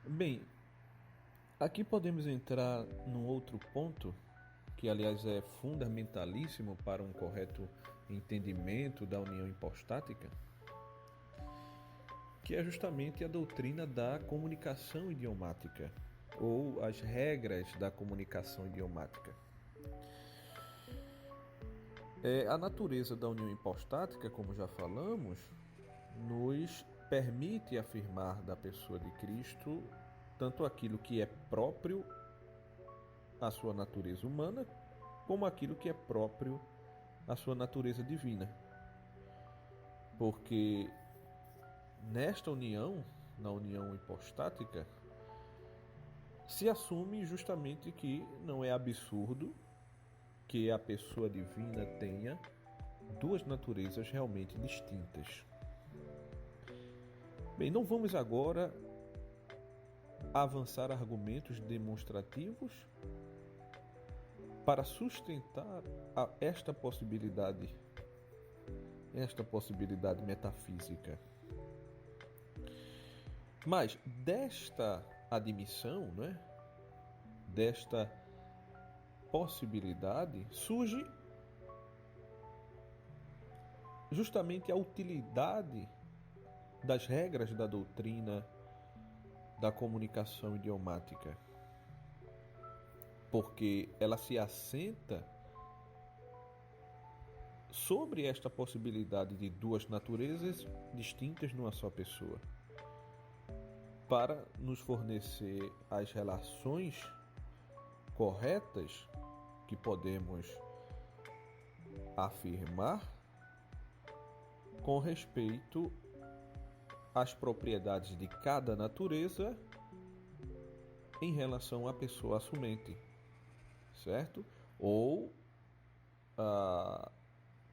Bem, aqui podemos entrar num outro ponto, que aliás é fundamentalíssimo para um correto entendimento da união hipostática, que é justamente a doutrina da comunicação idiomática, ou as regras da comunicação idiomática. A natureza da união hipostática, como já falamos, nos permite afirmar da pessoa de Cristo tanto aquilo que é próprio à sua natureza humana, como aquilo que é próprio à sua natureza divina. Porque nesta união, na união hipostática, se assume justamente que não é absurdo que a pessoa divina tenha duas naturezas realmente distintas. Bem, não vamos agora avançar argumentos demonstrativos para sustentar esta possibilidade metafísica. Mas desta admissão, desta possibilidade, surge justamente a utilidade das regras da doutrina da comunicação idiomática, porque ela se assenta sobre esta possibilidade de duas naturezas distintas numa só pessoa, para nos fornecer as relações corretas que podemos afirmar com respeito às propriedades de cada natureza em relação à pessoa assumente, certo? Ou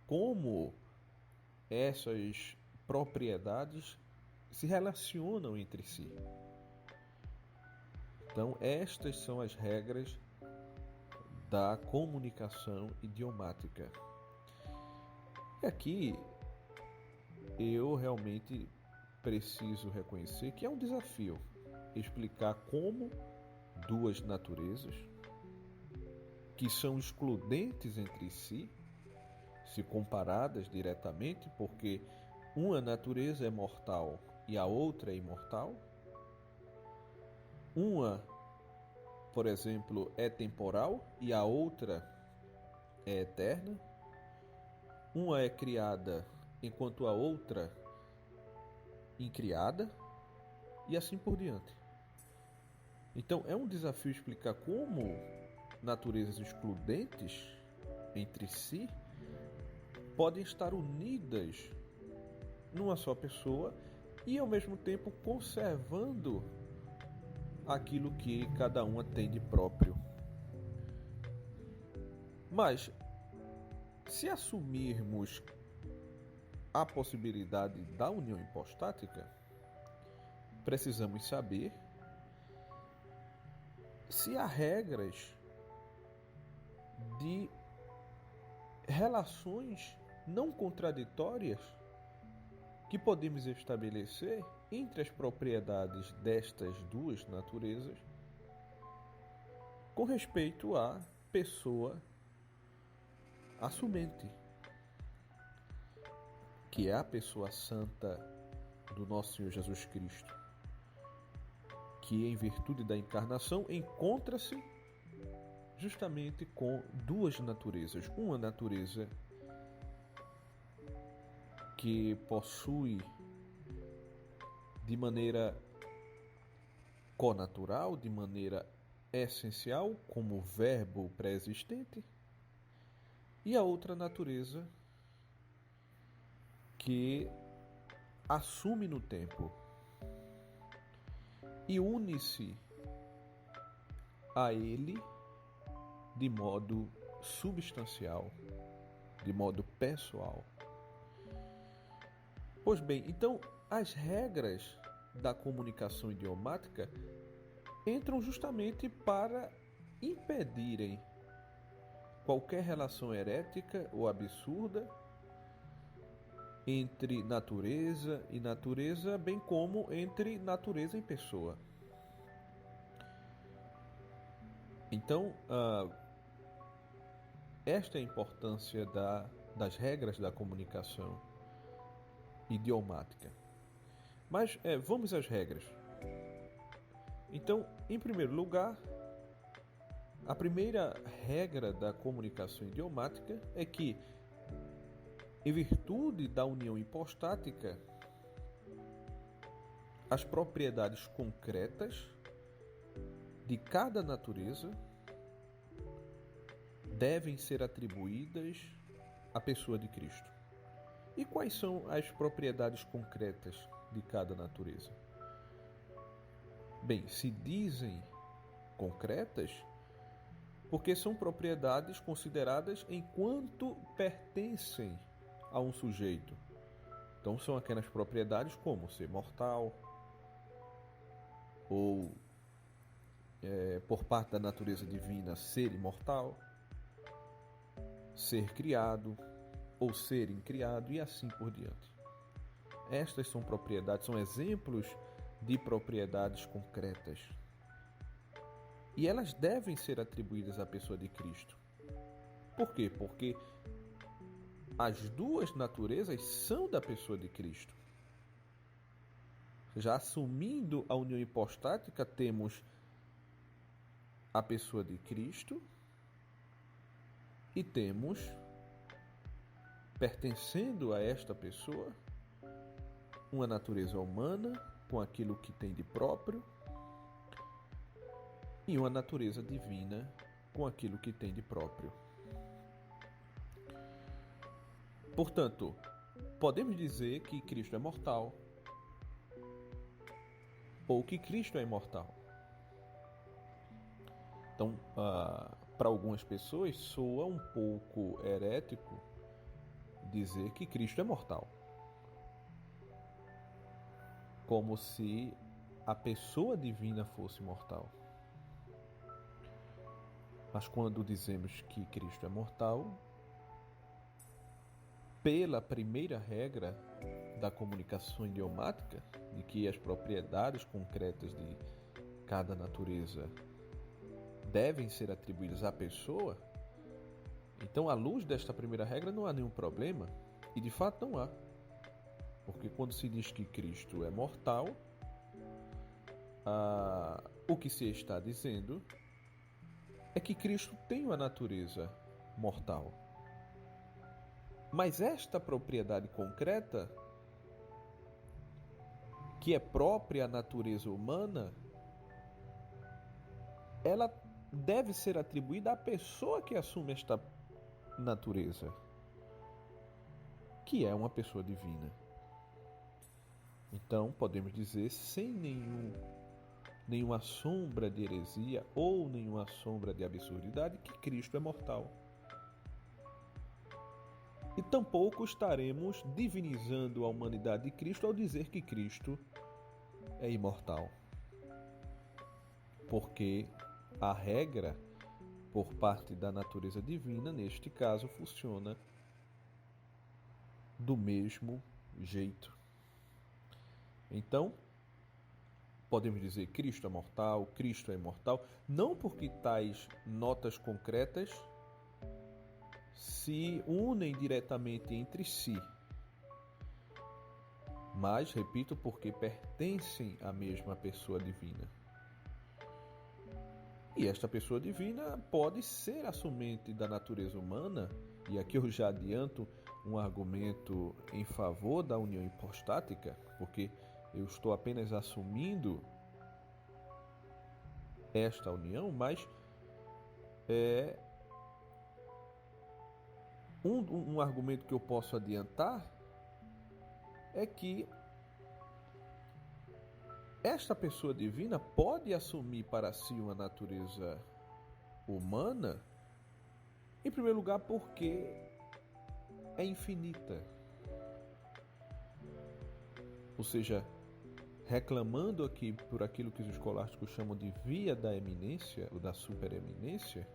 como essas propriedades se relacionam entre si. Então, estas são as regras da comunicação idiomática. E aqui eu realmente preciso reconhecer que é um desafio explicar como duas naturezas que são excludentes entre si, se comparadas diretamente, porque uma natureza é mortal e a outra é imortal. Uma, por exemplo, é temporal e a outra é eterna. Uma é criada enquanto a outra incriada, e assim por diante. Então é um desafio explicar como naturezas excludentes entre si podem estar unidas numa só pessoa e ao mesmo tempo conservando aquilo que cada uma tem de próprio. Mas se assumirmos a possibilidade da união hipostática, precisamos saber se há regras de relações não contraditórias que podemos estabelecer entre as propriedades destas duas naturezas com respeito à pessoa assumente, que é a pessoa santa do nosso Senhor Jesus Cristo, que em virtude da encarnação encontra-se justamente com duas naturezas. Uma natureza que possui de maneira connatural, de maneira essencial, como verbo pré-existente, e a outra natureza que assume no tempo e une-se a ele de modo substancial, de modo pessoal. Pois bem, então as regras da comunicação idiomática entram justamente para impedirem qualquer relação herética ou absurda entre natureza e natureza, bem como entre natureza e pessoa. Então, esta é a importância das regras da comunicação idiomática. Mas vamos às regras. Então, em primeiro lugar, a primeira regra da comunicação idiomática é que, em virtude da união hipostática, as propriedades concretas de cada natureza devem ser atribuídas à pessoa de Cristo. E quais são as propriedades concretas de cada natureza? Bem, se dizem concretas porque são propriedades consideradas enquanto pertencem a um sujeito. Então são aquelas propriedades como ser mortal, ou por parte da natureza divina ser imortal, ser criado ou ser incriado e assim por diante. Estas são propriedades, são exemplos de propriedades concretas. E elas devem ser atribuídas à pessoa de Cristo. Por quê? Porque as duas naturezas são da pessoa de Cristo. Já assumindo a união hipostática, temos a pessoa de Cristo e temos, pertencendo a esta pessoa, uma natureza humana com aquilo que tem de próprio e uma natureza divina com aquilo que tem de próprio. Portanto, podemos dizer que Cristo é mortal ou que Cristo é imortal. Então, para algumas pessoas, soa um pouco herético dizer que Cristo é mortal, como se a pessoa divina fosse mortal. Mas quando dizemos que Cristo é mortal, pela primeira regra da comunicação idiomática, de que as propriedades concretas de cada natureza devem ser atribuídas à pessoa, então, à luz desta primeira regra, não há nenhum problema, e de fato não há. Porque quando se diz que Cristo é mortal, o que se está dizendo é que Cristo tem uma natureza mortal. Mas esta propriedade concreta, que é própria à natureza humana, ela deve ser atribuída à pessoa que assume esta natureza, que é uma pessoa divina. Então, podemos dizer, sem nenhuma sombra de heresia ou nenhuma sombra de absurdidade, que Cristo é mortal. E tampouco estaremos divinizando a humanidade de Cristo ao dizer que Cristo é imortal. Porque a regra, por parte da natureza divina, neste caso, funciona do mesmo jeito. Então, podemos dizer Cristo é mortal, Cristo é imortal, não porque tais notas concretas se unem diretamente entre si, mas, repito, porque pertencem à mesma pessoa divina. E esta pessoa divina pode ser assumente da natureza humana, e aqui eu já adianto um argumento em favor da união hipostática, porque eu estou apenas assumindo esta união, mas um argumento que eu posso adiantar é que esta pessoa divina pode assumir para si uma natureza humana, em primeiro lugar porque é infinita. Ou seja, reclamando aqui por aquilo que os escolásticos chamam de via da eminência, ou da supereminência,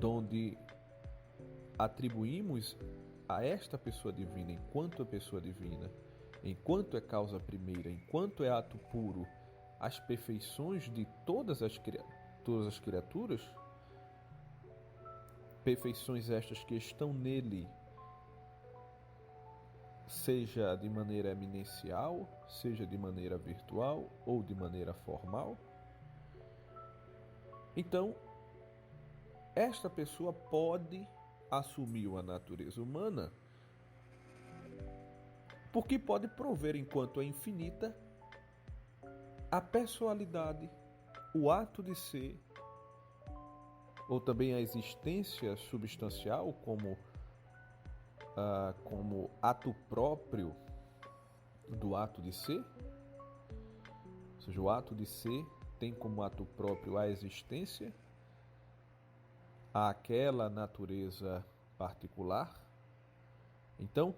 onde atribuímos a esta pessoa divina, enquanto pessoa divina, enquanto é causa primeira, enquanto é ato puro, as perfeições de todas todas as criaturas, perfeições estas que estão nele, seja de maneira eminеncial, seja de maneira virtual ou de maneira formal. Então, esta pessoa pode assumir uma natureza humana, porque pode prover, enquanto é infinita, a pessoalidade, o ato de ser, ou também a existência substancial como ato próprio do ato de ser. Ou seja, o ato de ser tem como ato próprio a existência, àquela natureza particular. Então,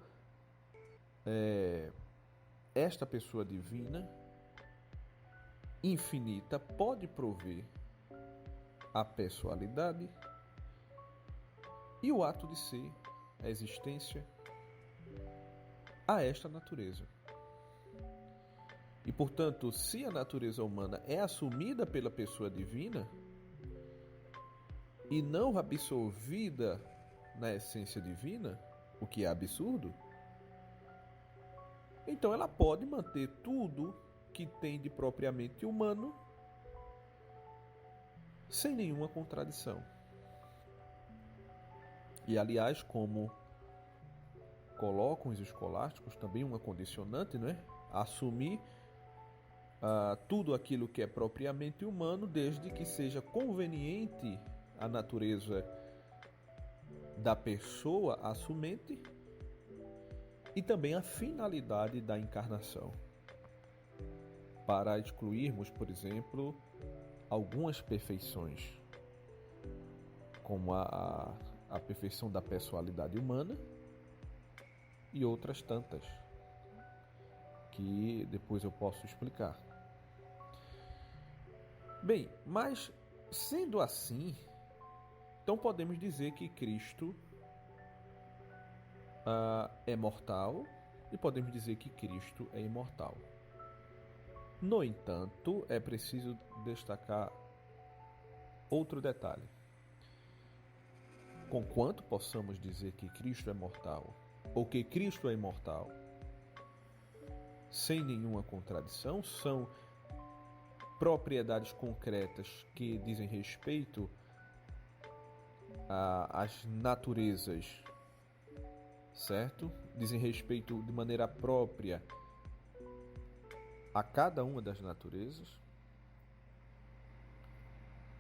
esta pessoa divina, infinita, pode prover a pessoalidade e o ato de ser, a existência, a esta natureza. E, portanto, se a natureza humana é assumida pela pessoa divina e não absorvida na essência divina, o que é absurdo, então ela pode manter tudo que tem de propriamente humano sem nenhuma contradição. E, aliás, como colocam os escolásticos, também uma condicionante, não é? Assumir tudo aquilo que é propriamente humano, desde que seja conveniente a natureza da pessoa assumente e também a finalidade da encarnação, para excluirmos, por exemplo, algumas perfeições, como a perfeição da pessoalidade humana e outras tantas, que depois eu posso explicar. Bem, mas sendo assim, então podemos dizer que Cristo é mortal e podemos dizer que Cristo é imortal. No entanto, é preciso destacar outro detalhe. Conquanto possamos dizer que Cristo é mortal ou que Cristo é imortal, sem nenhuma contradição, são propriedades concretas que dizem respeito às naturezas, certo? Dizem respeito de maneira própria a cada uma das naturezas.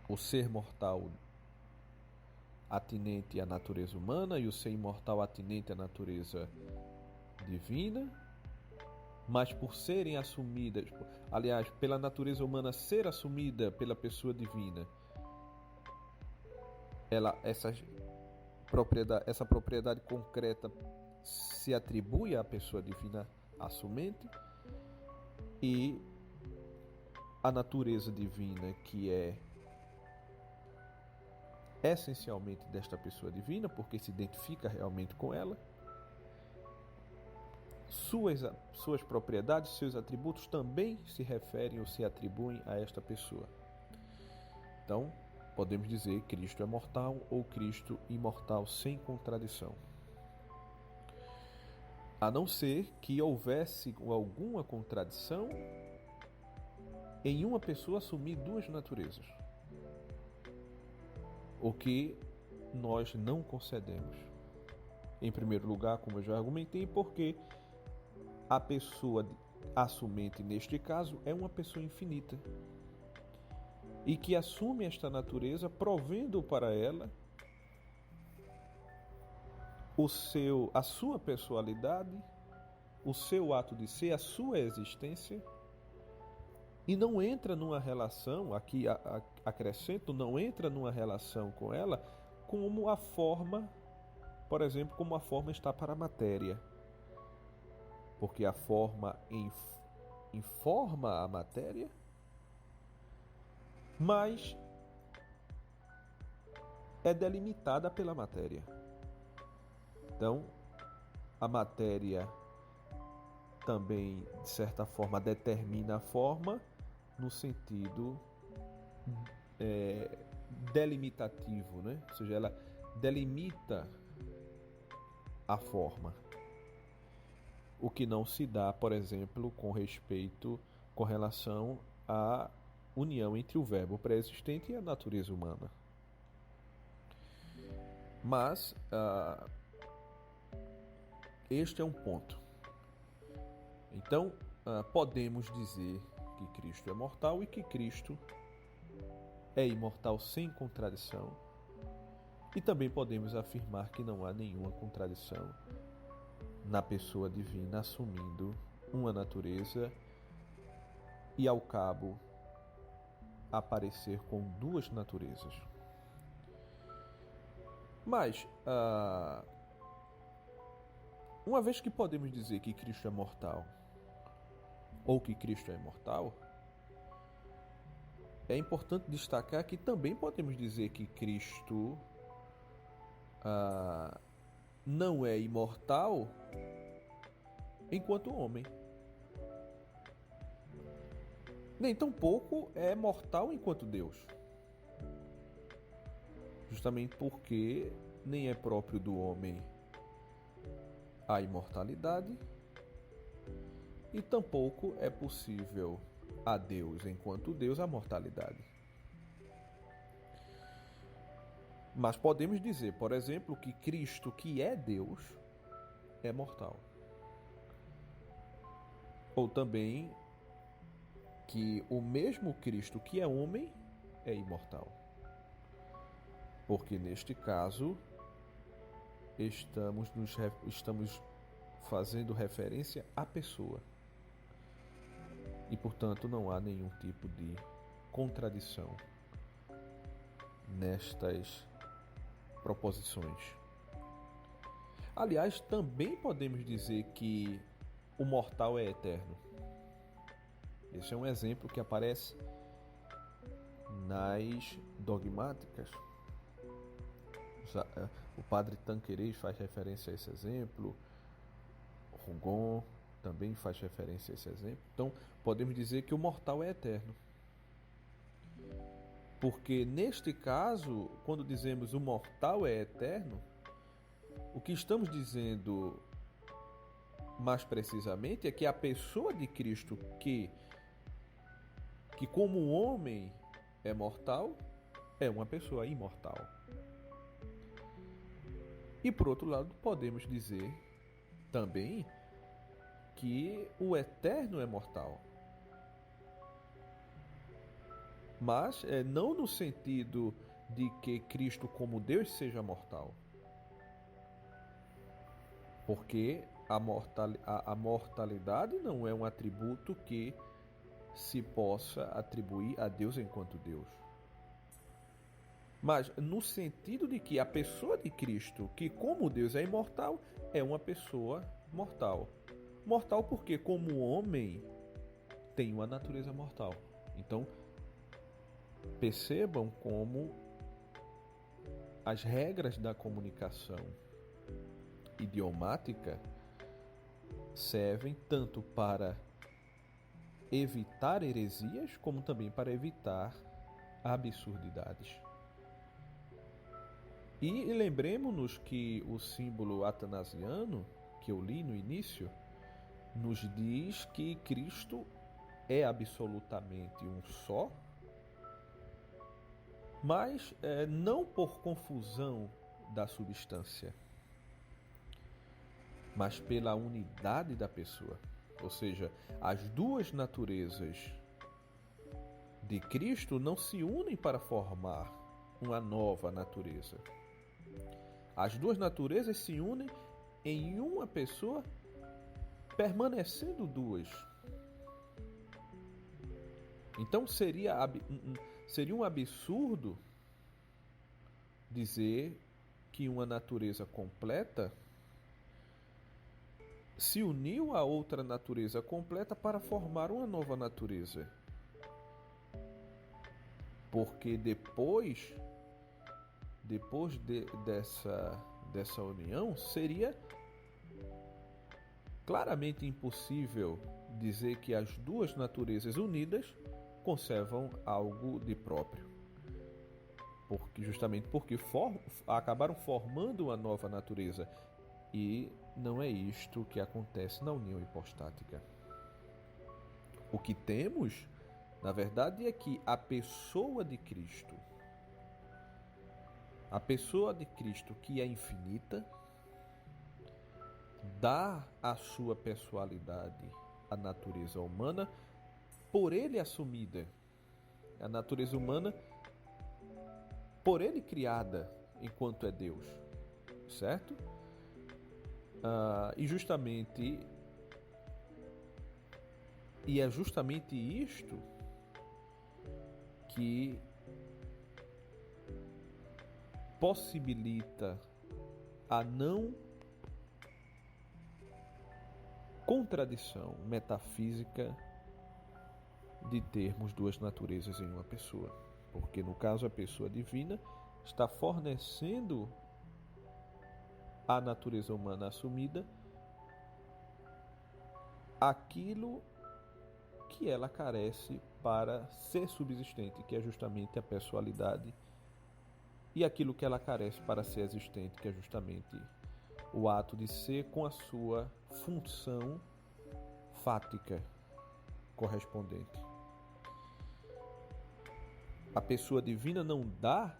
O ser mortal atinente à natureza humana e o ser imortal atinente à natureza divina, mas por serem assumidas, aliás, pela natureza humana ser assumida pela pessoa divina, essa propriedade concreta se atribui à pessoa divina assumente, e a natureza divina, que é essencialmente desta pessoa divina, porque se identifica realmente com ela, suas propriedades, seus atributos também se referem ou se atribuem a esta pessoa. Então, podemos dizer que Cristo é mortal ou Cristo imortal sem contradição. A não ser que houvesse alguma contradição em uma pessoa assumir duas naturezas, o que nós não concedemos. Em primeiro lugar, como eu já argumentei, porque a pessoa assumente neste caso é uma pessoa infinita e que assume esta natureza, provendo para ela a sua personalidade, o seu ato de ser, a sua existência, e não entra numa relação, aqui acrescento, não entra numa relação com ela como a forma, por exemplo, como a forma está para a matéria. Porque a forma informa a matéria, mas é delimitada pela matéria. Então, a matéria também, de certa forma, determina a forma no sentido delimitativo, né? Ou seja, ela delimita a forma. O que não se dá, por exemplo, com relação à união entre o verbo pré-existente e a natureza humana. Mas este é um ponto. Então, podemos dizer que Cristo é mortal e que Cristo é imortal sem contradição. E também podemos afirmar que não há nenhuma contradição na pessoa divina assumindo uma natureza e, ao cabo, aparecer com duas naturezas. Mas, uma vez que podemos dizer que Cristo é mortal ou que Cristo é imortal, é importante destacar que também podemos dizer que Cristo não é imortal enquanto homem. Nem tampouco é mortal enquanto Deus. Justamente porque nem é próprio do homem a imortalidade e tampouco é possível a Deus, enquanto Deus, a mortalidade. Mas podemos dizer, por exemplo, que Cristo, que é Deus, é mortal. Ou também que o mesmo Cristo que é homem é imortal. Porque neste caso estamos fazendo referência à pessoa. E, portanto, não há nenhum tipo de contradição nestas proposições. Aliás, também podemos dizer que o mortal é eterno. Esse é um exemplo que aparece nas dogmáticas. O padre Tanqueray faz referência a esse exemplo, Rougon também faz referência a esse exemplo. Então, podemos dizer que o mortal é eterno. Porque, neste caso, quando dizemos o mortal é eterno, o que estamos dizendo mais precisamente é que a pessoa de Cristo que como homem é mortal, é uma pessoa imortal. E por outro lado, podemos dizer também que o eterno é mortal. Mas não no sentido de que Cristo como Deus seja mortal. Porque a mortalidade não é um atributo que se possa atribuir a Deus enquanto Deus. Mas no sentido de que a pessoa de Cristo, que como Deus é imortal, é uma pessoa mortal. Mortal porque como homem tem uma natureza mortal. Então, percebam como as regras da comunicação idiomática servem tanto para evitar heresias, como também para evitar absurdidades. E lembremos-nos que o símbolo atanasiano, que eu li no início, nos diz que Cristo é absolutamente um só, mas não por confusão da substância, mas pela unidade da pessoa. Ou seja, as duas naturezas de Cristo não se unem para formar uma nova natureza. As duas naturezas se unem em uma pessoa, permanecendo duas. Então seria um absurdo dizer que uma natureza completa se uniu a outra natureza completa para formar uma nova natureza. Porque depois dessa união, seria claramente impossível dizer que as duas naturezas unidas conservam algo de próprio. justamente porque acabaram formando uma nova natureza. E não é isto que acontece na união hipostática. O que temos, na verdade, é que a pessoa de Cristo, que é infinita, dá à sua pessoalidade a natureza humana por ele assumida. A natureza humana por ele criada enquanto é Deus, certo? E é justamente isto que possibilita a não contradição metafísica de termos duas naturezas em uma pessoa. Porque, no caso, a pessoa divina está fornecendo à natureza humana assumida aquilo que ela carece para ser subsistente, que é justamente a pessoalidade, e aquilo que ela carece para ser existente, que é justamente o ato de ser com a sua função fática correspondente. A pessoa divina não dá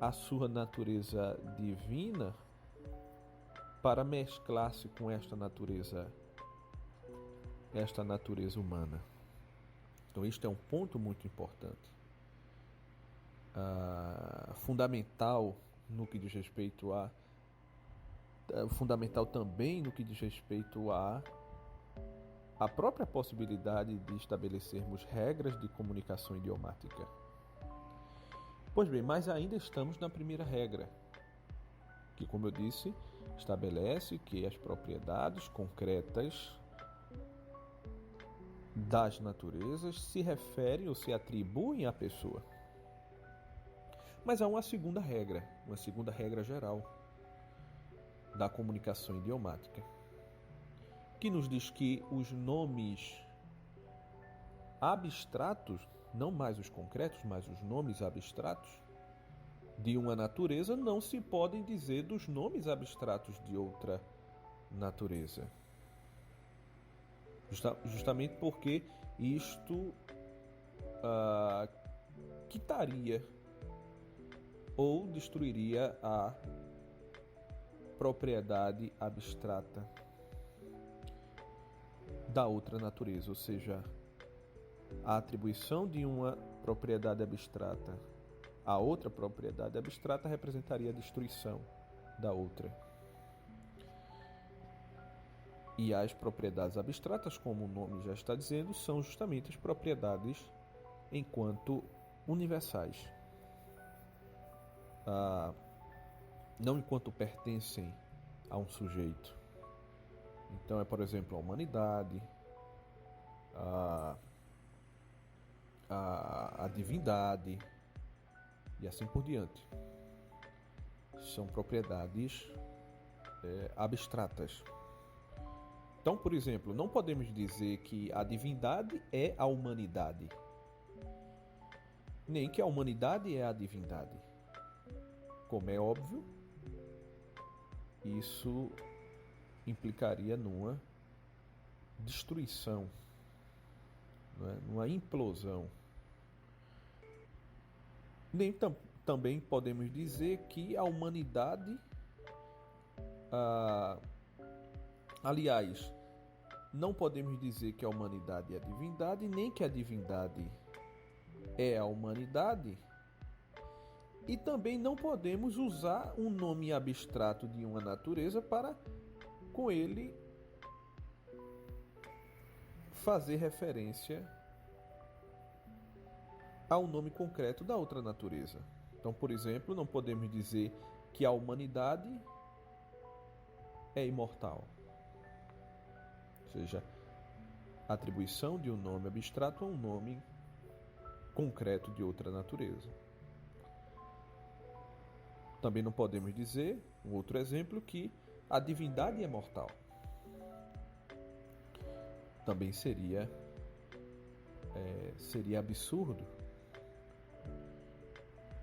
a sua natureza divina para mesclar-se com esta natureza humana. Então, isto é um ponto muito importante. Fundamental no que diz respeito fundamental também no que diz respeito a própria possibilidade de estabelecermos regras de comunicação idiomática. Pois bem, mas ainda estamos na primeira regra, que, como eu disse, estabelece que as propriedades concretas das naturezas se referem ou se atribuem à pessoa. Mas há uma segunda regra geral da comunicação idiomática, que nos diz que os nomes abstratos, não mais os concretos, mas os nomes abstratos de uma natureza não se podem dizer dos nomes abstratos de outra natureza. Justamente porque isto quitaria ou destruiria a propriedade abstrata da outra natureza, ou seja, a atribuição de uma propriedade abstrata a outra propriedade abstrata representaria a destruição da outra. E as propriedades abstratas, como o nome já está dizendo, são justamente as propriedades enquanto universais. Não enquanto pertencem a um sujeito. Então é, por exemplo, a humanidade, a divindade e assim por diante. São propriedades abstratas. Então, por exemplo, não podemos dizer que a divindade é a humanidade, nem que a humanidade é a divindade. Como é óbvio, isso implicaria numa destruição, numa implosão. Nem também podemos dizer que a humanidade, aliás, não podemos dizer que a humanidade é a divindade, nem que a divindade é a humanidade, e também não podemos usar um nome abstrato de uma natureza para, com ele, fazer referência ao nome concreto da outra natureza. Então, por exemplo, não podemos dizer que a humanidade é imortal. Ou seja, a atribuição de um nome abstrato a um nome concreto de outra natureza. Também não podemos dizer, um outro exemplo, que a divindade é mortal. Também seria absurdo.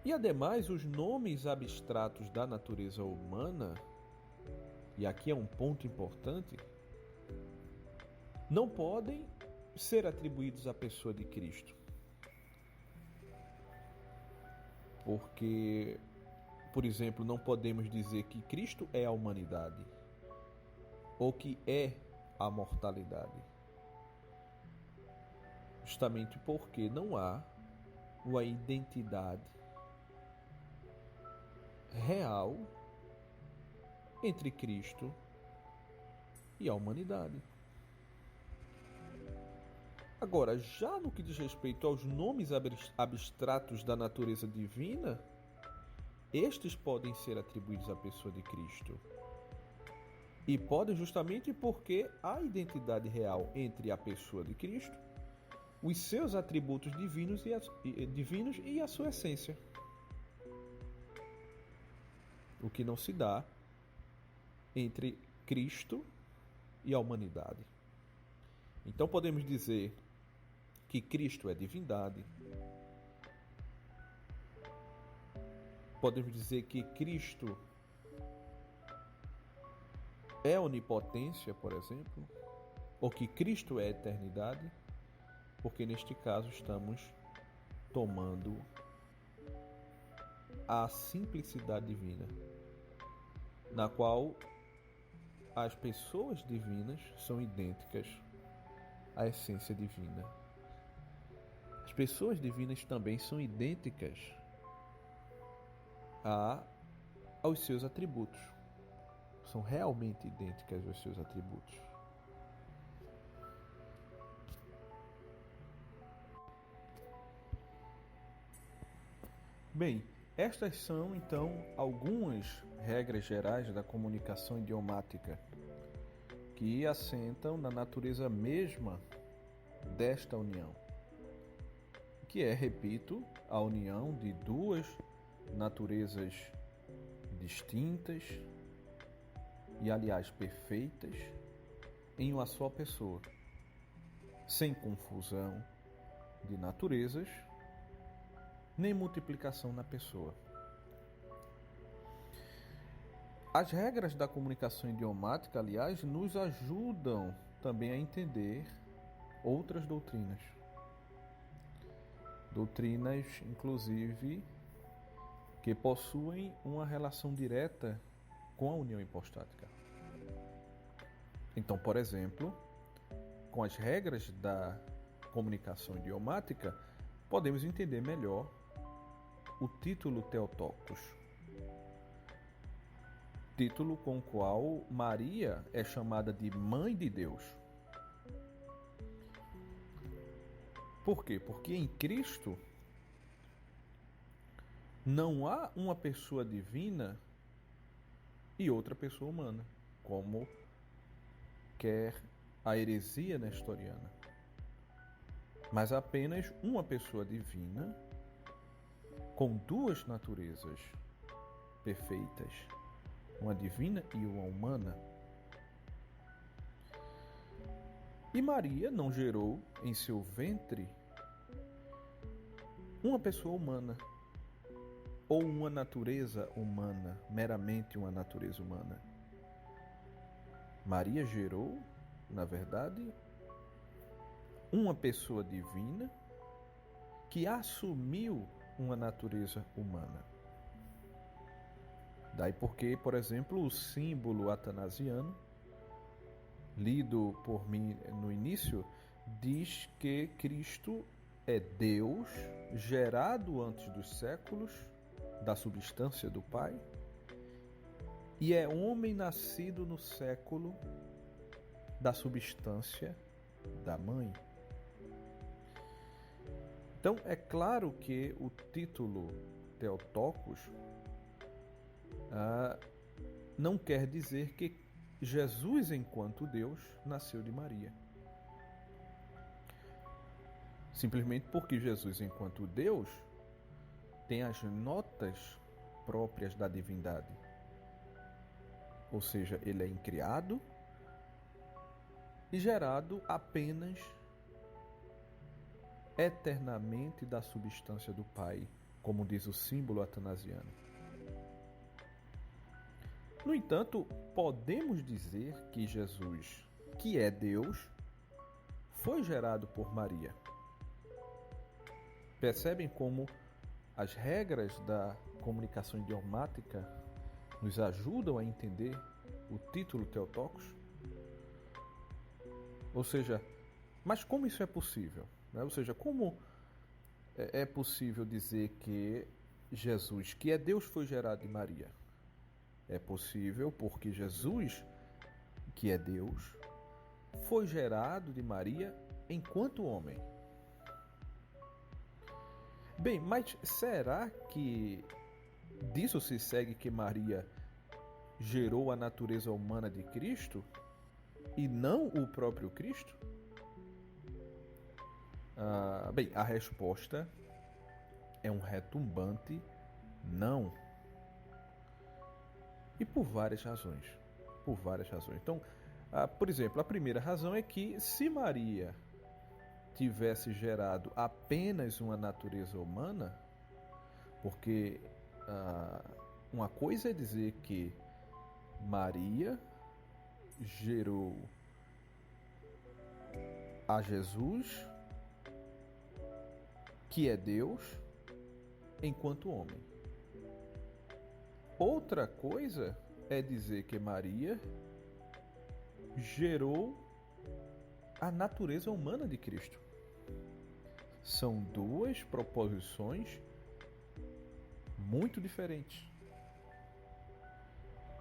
E ademais, os nomes abstratos da natureza humana, e aqui é um ponto importante, não podem ser atribuídos à pessoa de Cristo. Porque, por exemplo, não podemos dizer que Cristo é a humanidade ou que é a mortalidade. Justamente porque não há uma identidade real entre Cristo e a humanidade. Agora, já no que diz respeito aos nomes abstratos da natureza divina, estes podem ser atribuídos à pessoa de Cristo. E podem justamente porque há identidade real entre a pessoa de Cristo, os seus atributos divinos e a sua essência. O que não se dá entre Cristo e a humanidade. Então podemos dizer que Cristo é divindade. Podemos dizer que Cristo é onipotência, por exemplo, ou que Cristo é eternidade, porque neste caso estamos tomando a simplicidade divina, na qual as pessoas divinas são idênticas à essência divina. As pessoas divinas também são idênticas aos seus atributos. São realmente idênticas aos seus atributos. Bem, estas são então algumas regras gerais da comunicação idiomática que assentam na natureza mesma desta união, que é, repito, a união de duas naturezas distintas e, aliás, perfeitas em uma só pessoa, sem confusão de naturezas nem multiplicação na pessoa. As regras da comunicação idiomática, aliás, nos ajudam também a entender outras doutrinas. Doutrinas, inclusive, que possuem uma relação direta com a união hipostática. Então, por exemplo, com as regras da comunicação idiomática, podemos entender melhor o título Theotokos, título com o qual Maria é chamada de Mãe de Deus. Por quê? Porque em Cristo não há uma pessoa divina e outra pessoa humana, como quer a heresia nestoriana, mas apenas uma pessoa divina com duas naturezas perfeitas, uma divina e uma humana. E Maria não gerou em seu ventre uma pessoa humana ou uma natureza humana, meramente uma natureza humana. Maria gerou, na verdade, uma pessoa divina que assumiu uma natureza humana. Daí porque, por exemplo, o símbolo atanasiano, lido por mim no início, diz que Cristo é Deus gerado antes dos séculos, da substância do Pai, e é homem nascido no século da substância da Mãe. Então, é claro que o título Theotokos não quer dizer que Jesus, enquanto Deus, nasceu de Maria. Simplesmente porque Jesus, enquanto Deus, tem as notas próprias da divindade. Ou seja, ele é incriado e gerado apenas eternamente da substância do Pai, como diz o símbolo atanasiano. No entanto, podemos dizer que Jesus, que é Deus, foi gerado por Maria. Percebem como as regras da comunicação idiomática nos ajudam a entender o título Theotokos? Ou seja, mas como isso é possível? Ou seja, como é possível dizer que Jesus, que é Deus, foi gerado de Maria? É possível porque Jesus, que é Deus, foi gerado de Maria enquanto homem. Bem, mas será que disso se segue que Maria gerou a natureza humana de Cristo e não o próprio Cristo? Bem, a resposta é um retumbante não. E por várias razões. Por várias razões. Então, por exemplo, a primeira razão é que se Maria tivesse gerado apenas uma natureza humana, porque uma coisa é dizer que Maria gerou a Jesus, que é Deus, enquanto homem. Outra coisa é dizer que Maria gerou a natureza humana de Cristo. São duas proposições muito diferentes.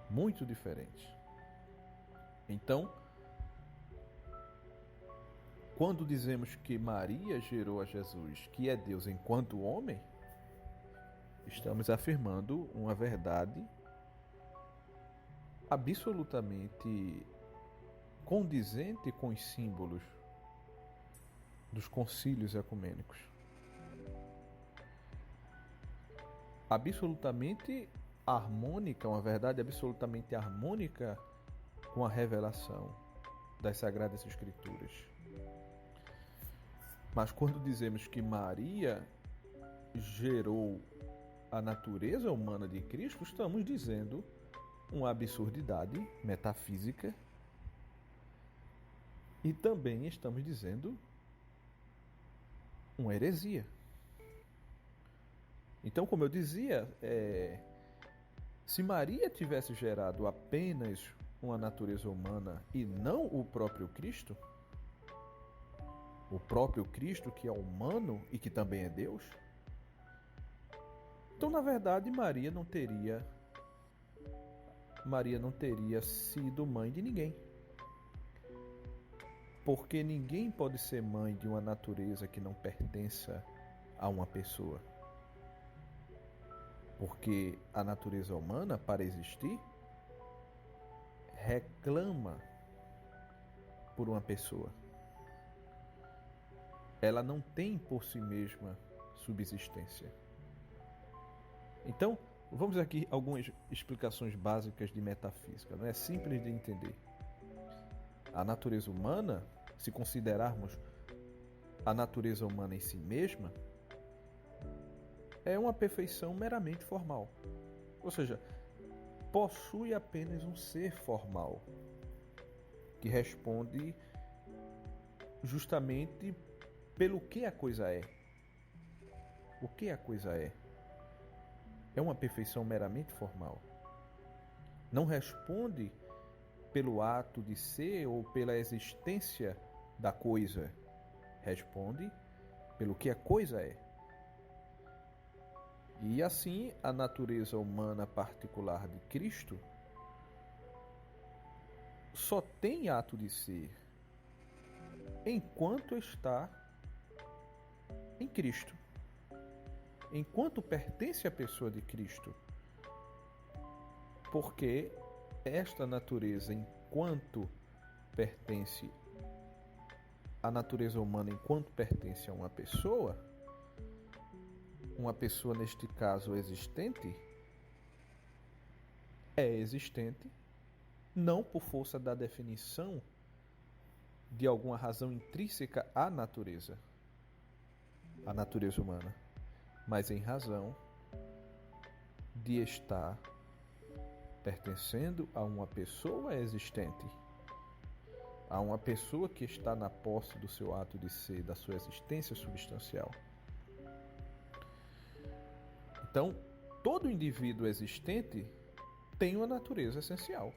Muito diferentes. Então, quando dizemos que Maria gerou a Jesus, que é Deus enquanto homem, estamos afirmando uma verdade absolutamente condizente com os símbolos dos concílios ecumênicos. Absolutamente harmônica, uma verdade absolutamente harmônica com a revelação das Sagradas Escrituras. Mas quando dizemos que Maria gerou a natureza humana de Cristo, estamos dizendo uma absurdidade metafísica e também estamos dizendo uma heresia. Então, como eu dizia, se Maria tivesse gerado apenas uma natureza humana e não o próprio Cristo que é humano e que também é Deus, então, na verdade, Maria não teria sido mãe de ninguém. Porque ninguém pode ser mãe de uma natureza que não pertença a uma pessoa. Porque a natureza humana, para existir, reclama por uma pessoa. Ela não tem por si mesma subsistência. Então, vamos aqui algumas explicações básicas de metafísica. Não é simples de entender. A natureza humana, se considerarmos a natureza humana em si mesma, é uma perfeição meramente formal. Ou seja, possui apenas um ser formal, que responde justamente pelo que a coisa é. O que a coisa é? É uma perfeição meramente formal. Não responde pelo ato de ser ou pela existência da coisa. Responde pelo que a coisa é. E assim, a natureza humana particular de Cristo só tem ato de ser enquanto está em Cristo. Enquanto pertence à pessoa de Cristo. Porque esta natureza, enquanto pertence à natureza humana, enquanto pertence a uma pessoa neste caso existente, é existente não por força da definição de alguma razão intrínseca à natureza humana, mas em razão de estar pertencendo a uma pessoa existente, a uma pessoa que está na posse do seu ato de ser, da sua existência substancial. Então, todo indivíduo existente tem uma natureza essencial,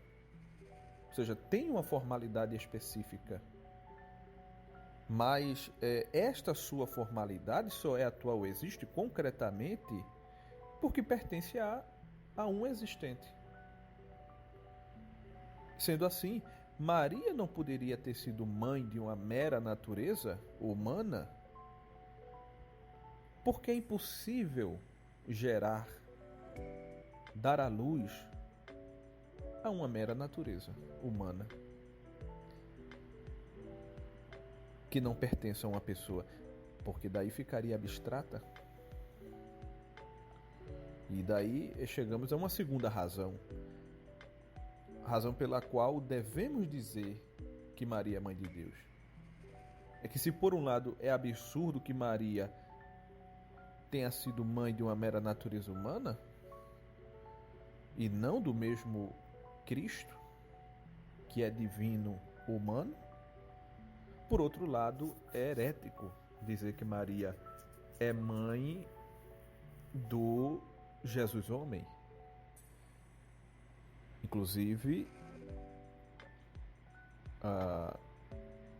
ou seja, tem uma formalidade específica, mas esta sua formalidade só é atual ou existe concretamente porque pertence a um existente. Sendo assim, Maria não poderia ter sido mãe de uma mera natureza humana, porque é impossível gerar, dar à luz a uma mera natureza humana que não pertence a uma pessoa, porque daí ficaria abstrata. E daí chegamos a uma segunda razão pela qual devemos dizer que Maria é mãe de Deus. É que se por um lado é absurdo que Maria tenha sido mãe de uma mera natureza humana e não do mesmo Cristo, que é divino humano, por outro lado é herético dizer que Maria é mãe do Jesus homem. Inclusive,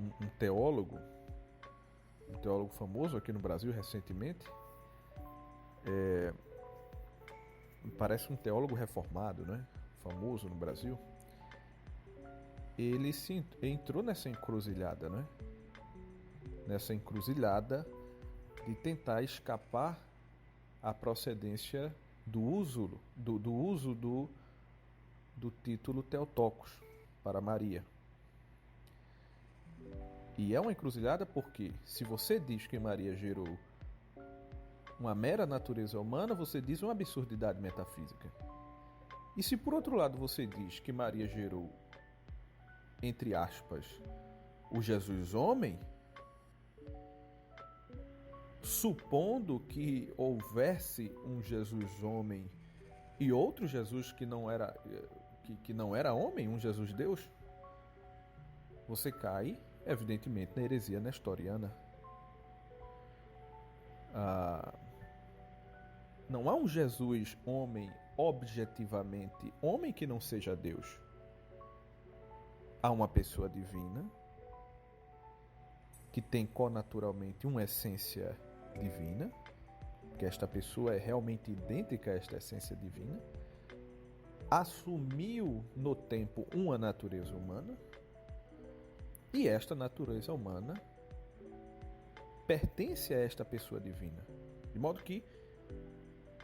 um teólogo famoso aqui no Brasil recentemente, parece um teólogo reformado, né? Famoso no Brasil. Ele entrou nessa encruzilhada, né? Nessa encruzilhada de tentar escapar à procedência do uso do título Theotokos para Maria. E é uma encruzilhada porque, se você diz que Maria gerou uma mera natureza humana, você diz uma absurdidade metafísica. E se por outro lado você diz que Maria gerou, entre aspas, o Jesus homem, supondo que houvesse um Jesus homem e outro Jesus que não era homem, um Jesus Deus, você cai, evidentemente, na heresia nestoriana. Não há um Jesus homem, objetivamente homem, que não seja Deus. Há uma pessoa divina que tem connaturalmente uma essência divina, que esta pessoa é realmente idêntica a esta essência divina, assumiu no tempo uma natureza humana, e esta natureza humana pertence a esta pessoa divina. De modo que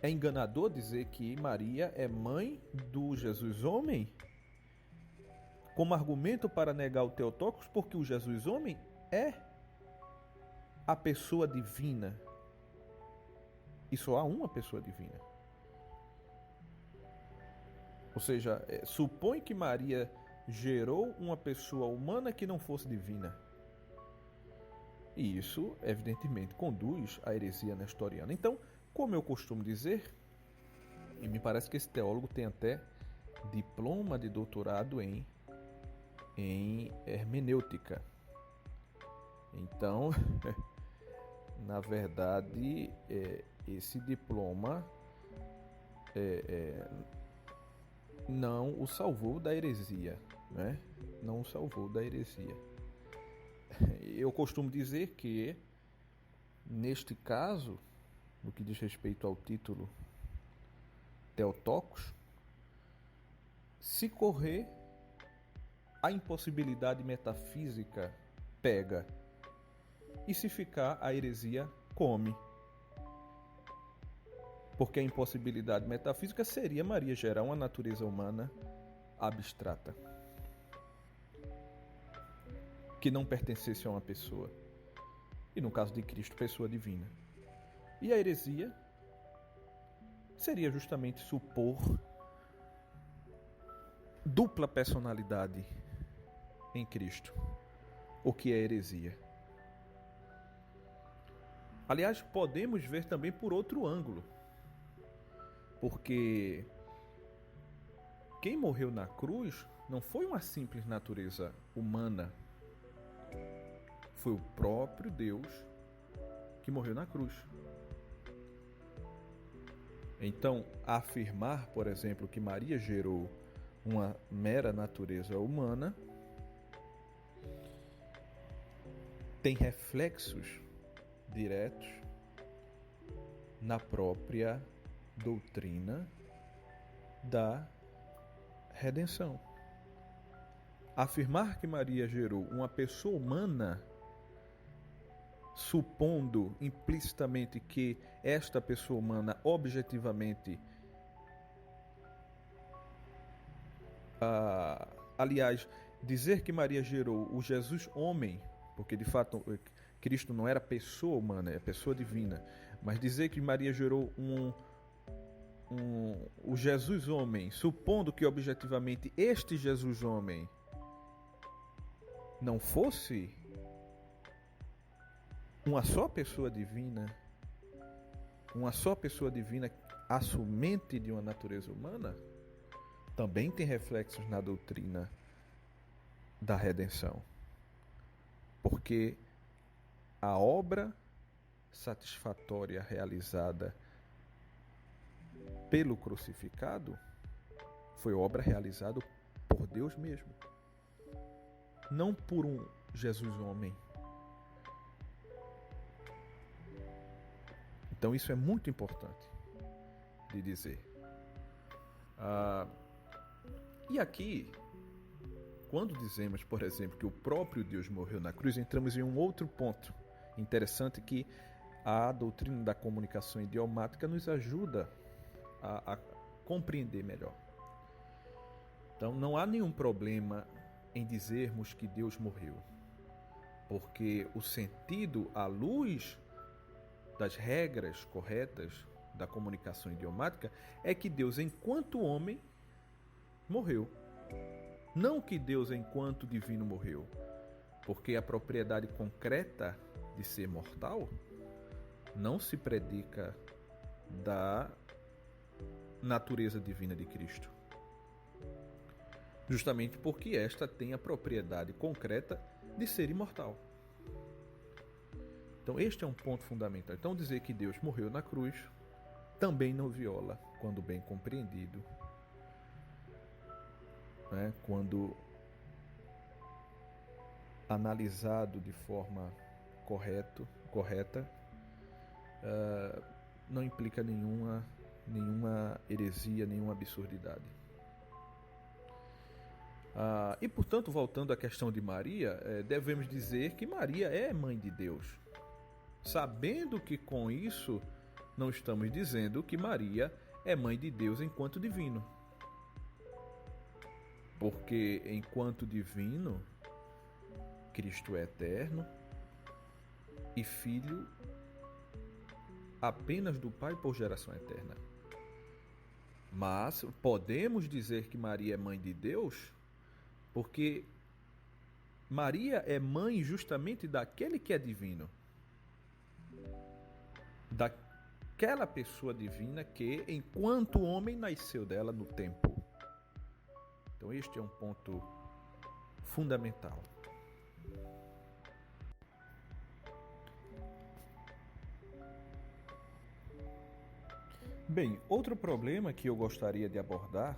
é enganador dizer que Maria é mãe do Jesus homem como argumento para negar o Theotokos, porque o Jesus homem é a pessoa divina. E só há uma pessoa divina. Ou seja, supõe que Maria gerou uma pessoa humana que não fosse divina. E isso, evidentemente, conduz à heresia nestoriana. Então, como eu costumo dizer, e me parece que esse teólogo tem até diploma de doutorado em hermenêutica. Então, na verdade, esse diploma não o salvou da heresia, né? Não o salvou da heresia. Eu costumo dizer que, neste caso, no que diz respeito ao título Theotokos, se correr, a impossibilidade metafísica pega, e se ficar, a heresia come. Porque a impossibilidade metafísica seria Maria gerar uma natureza humana abstrata, que não pertencesse a uma pessoa. E no caso de Cristo, pessoa divina. E a heresia seria justamente supor dupla personalidade em Cristo. O que é heresia? Aliás, podemos ver também por outro ângulo, porque quem morreu na cruz não foi uma simples natureza humana, foi o próprio Deus que morreu na cruz. Então, afirmar, por exemplo, que Maria gerou uma mera natureza humana tem reflexos diretos na própria doutrina da redenção. Afirmar que Maria gerou uma pessoa humana, supondo implicitamente que esta pessoa humana objetivamente, aliás, dizer que Maria gerou o Jesus homem, porque de fato Cristo não era pessoa humana, é pessoa divina, mas dizer que Maria gerou o Jesus homem, supondo que objetivamente este Jesus homem não fosse uma só pessoa divina, assumente de uma natureza humana, também tem reflexos na doutrina da redenção. Porque a obra satisfatória realizada pelo crucificado foi obra realizada por Deus mesmo, não por um Jesus homem. Então isso é muito importante de dizer. E aqui, quando dizemos, por exemplo, que o próprio Deus morreu na cruz, entramos em um outro ponto interessante que a doutrina da comunicação idiomática nos ajuda a compreender melhor. Então não há nenhum problema em dizermos que Deus morreu, porque o sentido, à luz das regras corretas da comunicação idiomática, é que Deus, enquanto homem, morreu. Não que Deus, enquanto divino, morreu, porque a propriedade concreta de ser mortal não se predica da natureza divina de Cristo. Justamente porque esta tem a propriedade concreta de ser imortal. Então este é um ponto fundamental. Então dizer que Deus morreu na cruz também não viola, quando bem compreendido, né? Quando analisado de forma correta, não implica nenhuma heresia, nenhuma absurdidade. E portanto, voltando à questão de Maria, devemos dizer que Maria é mãe de Deus, sabendo que com isso não estamos dizendo que Maria é mãe de Deus enquanto divino, porque enquanto divino Cristo é eterno e filho apenas do Pai por geração eterna. Mas podemos dizer que Maria é mãe de Deus porque Maria é mãe justamente daquele que é divino, daquela pessoa divina que, enquanto homem, nasceu dela no tempo. Então este é um ponto fundamental. Bem, outro problema que eu gostaria de abordar,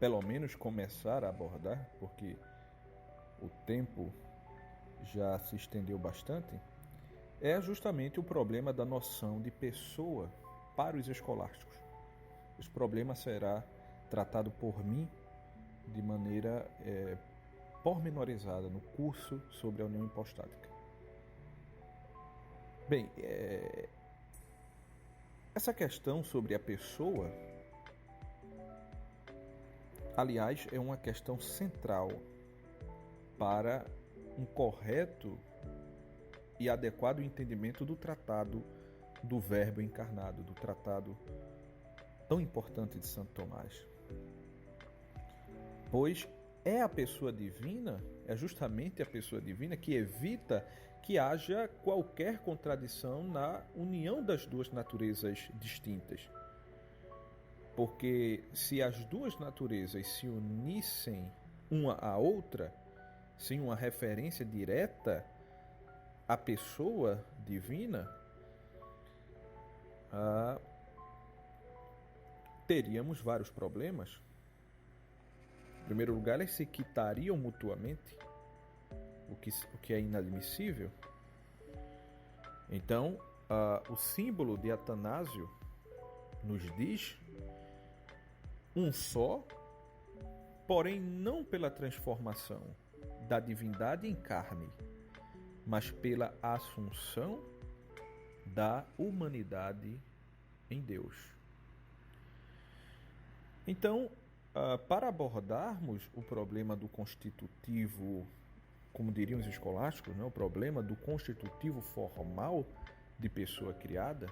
pelo menos começar a abordar, porque o tempo já se estendeu bastante, é justamente o problema da noção de pessoa para os escolásticos. Esse problema será tratado por mim de maneira pormenorizada no curso sobre a união hipostática. Bem, essa questão sobre a pessoa, aliás, é uma questão central para um correto e adequado entendimento do tratado do Verbo encarnado, do tratado tão importante de Santo Tomás. Pois é justamente a pessoa divina que evita que haja qualquer contradição na união das duas naturezas distintas. Porque se as duas naturezas se unissem uma à outra, sem uma referência direta à pessoa divina, teríamos vários problemas. Em primeiro lugar, elas se quitariam mutuamente, o que é inadmissível. Então, o símbolo de Atanásio nos diz um só, porém não pela transformação da divindade em carne, mas pela assunção da humanidade em Deus. Então, para abordarmos o problema do constitutivo, como diriam os escolásticos, o problema do constitutivo formal de pessoa criada,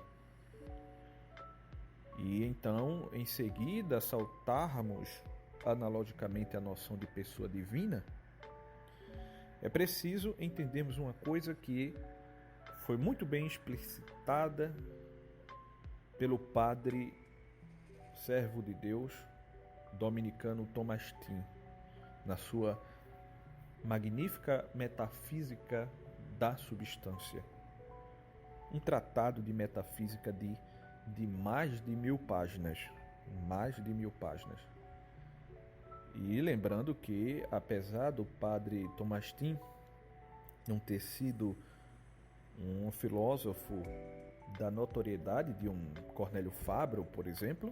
e então, em seguida, saltarmos analogicamente a noção de pessoa divina, é preciso entendermos uma coisa que foi muito bem explicitada pelo padre servo de Deus dominicano Thomas Team, na sua magnífica Metafísica da Substância. Um tratado de metafísica de mais de 1000 páginas. Mais de 1000 páginas. E lembrando que, apesar do padre Thomas Team não ter sido um filósofo da notoriedade de um Cornélio Fabro, por exemplo,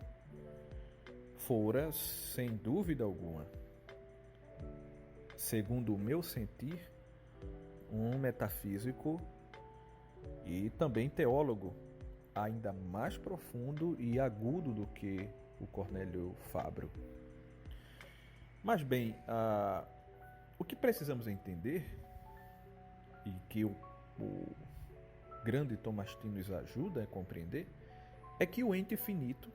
fora, sem dúvida alguma, segundo o meu sentir, um metafísico e também teólogo ainda mais profundo e agudo do que o Cornélio Fabro. Mas bem, o que precisamos entender, e que o grande Thomas Team nos ajuda a compreender, é que o ente finito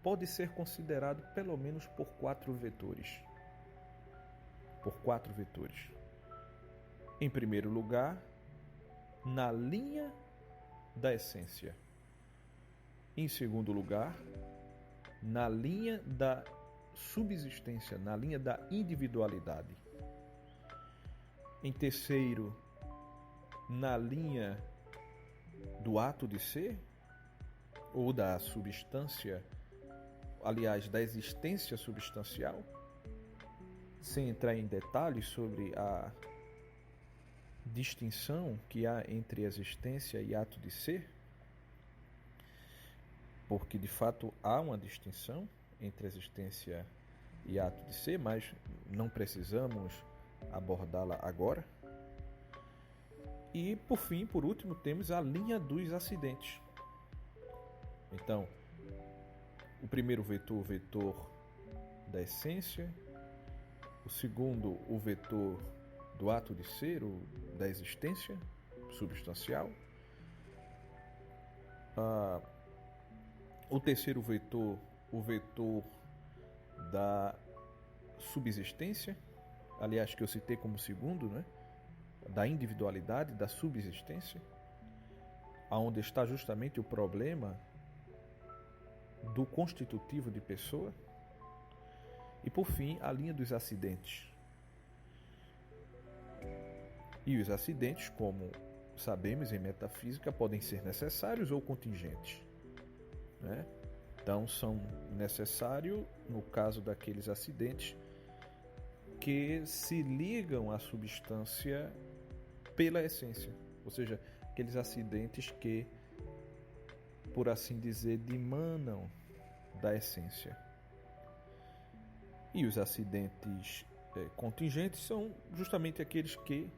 pode ser considerado pelo menos por 4 vetores. Por 4 vetores. Em primeiro lugar, na linha da essência. Em segundo lugar, na linha da subsistência, na linha da individualidade. Em terceiro, na linha do ato de ser, ou da substância, aliás, da existência substancial, sem entrar em detalhes sobre a distinção que há entre existência e ato de ser, porque de fato há uma distinção entre existência e ato de ser, mas não precisamos abordá-la agora. E por fim, por último, temos a linha dos acidentes. Então, o primeiro vetor, o vetor da essência, o segundo, o vetor do ato de ser, ou da existência substancial, o terceiro vetor, o vetor da subsistência, aliás, que eu citei como segundo, da individualidade, da subsistência, aonde está justamente o problema do constitutivo de pessoa. E por fim, a linha dos acidentes. E os acidentes, como sabemos em metafísica, podem ser necessários ou contingentes, Então, são necessários no caso daqueles acidentes que se ligam à substância pela essência, ou seja, aqueles acidentes que, por assim dizer, dimanam da essência. E os acidentes contingentes são justamente aqueles que,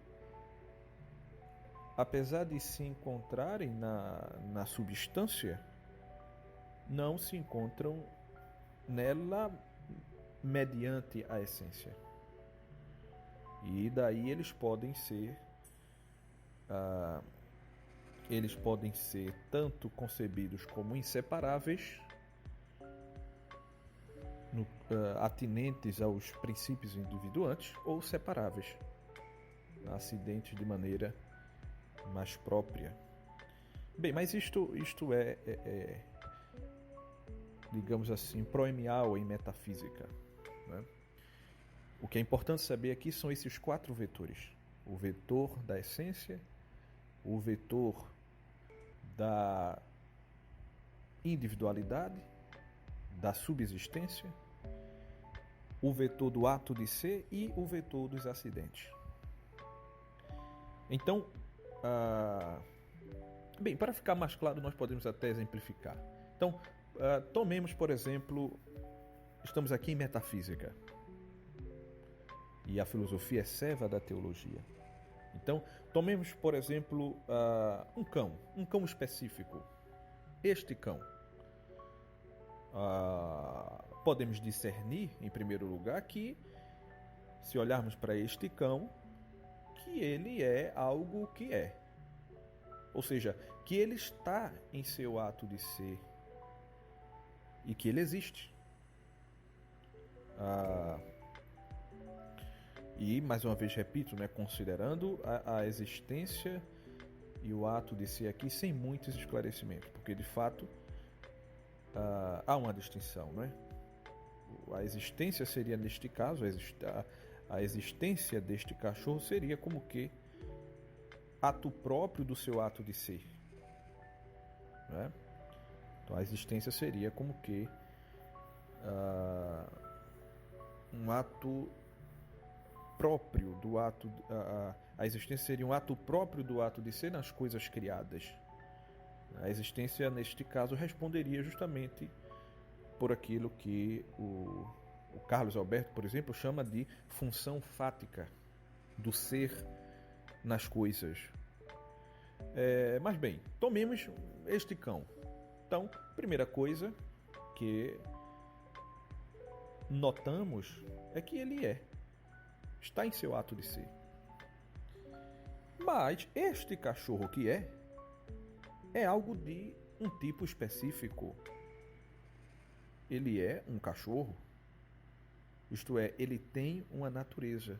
apesar de se encontrarem na substância, não se encontram nela mediante a essência. E daí eles podem ser tanto concebidos como inseparáveis, atinentes aos princípios individuantes, ou separáveis, acidentes de maneira mais própria. Bem, mas isto digamos assim, proemial em metafísica, né? O que é importante saber aqui são esses 4 vetores. O vetor da essência, o vetor da individualidade, da subsistência, o vetor do ato de ser e o vetor dos acidentes. Então, bem, para ficar mais claro, nós podemos até exemplificar. Então, tomemos, por exemplo, estamos aqui em metafísica. E a filosofia é serva da teologia. Então, tomemos, por exemplo, um cão específico. Este cão. Podemos discernir, em primeiro lugar, que, se olharmos para este cão, que ele é algo que é. Ou seja, que ele está em seu ato de ser e que ele existe. E, mais uma vez, repito, né, considerando a existência e o ato de ser aqui sem muitos esclarecimentos, porque, de fato, há uma distinção, né? A existência seria, neste caso, a existência deste cachorro seria como que ato próprio do seu ato de ser, né? Então, a existência seria como que um ato próprio do ato, a existência seria um ato próprio do ato de ser nas coisas criadas. A existência, neste caso, responderia justamente por aquilo que o Carlos Alberto, por exemplo, chama de função fática do ser nas coisas. Mas bem, tomemos este cão. Então, primeira coisa que notamos é que ele está em seu ato de ser. Mas este cachorro que é algo de um tipo específico. Ele é um cachorro, isto é, ele tem uma natureza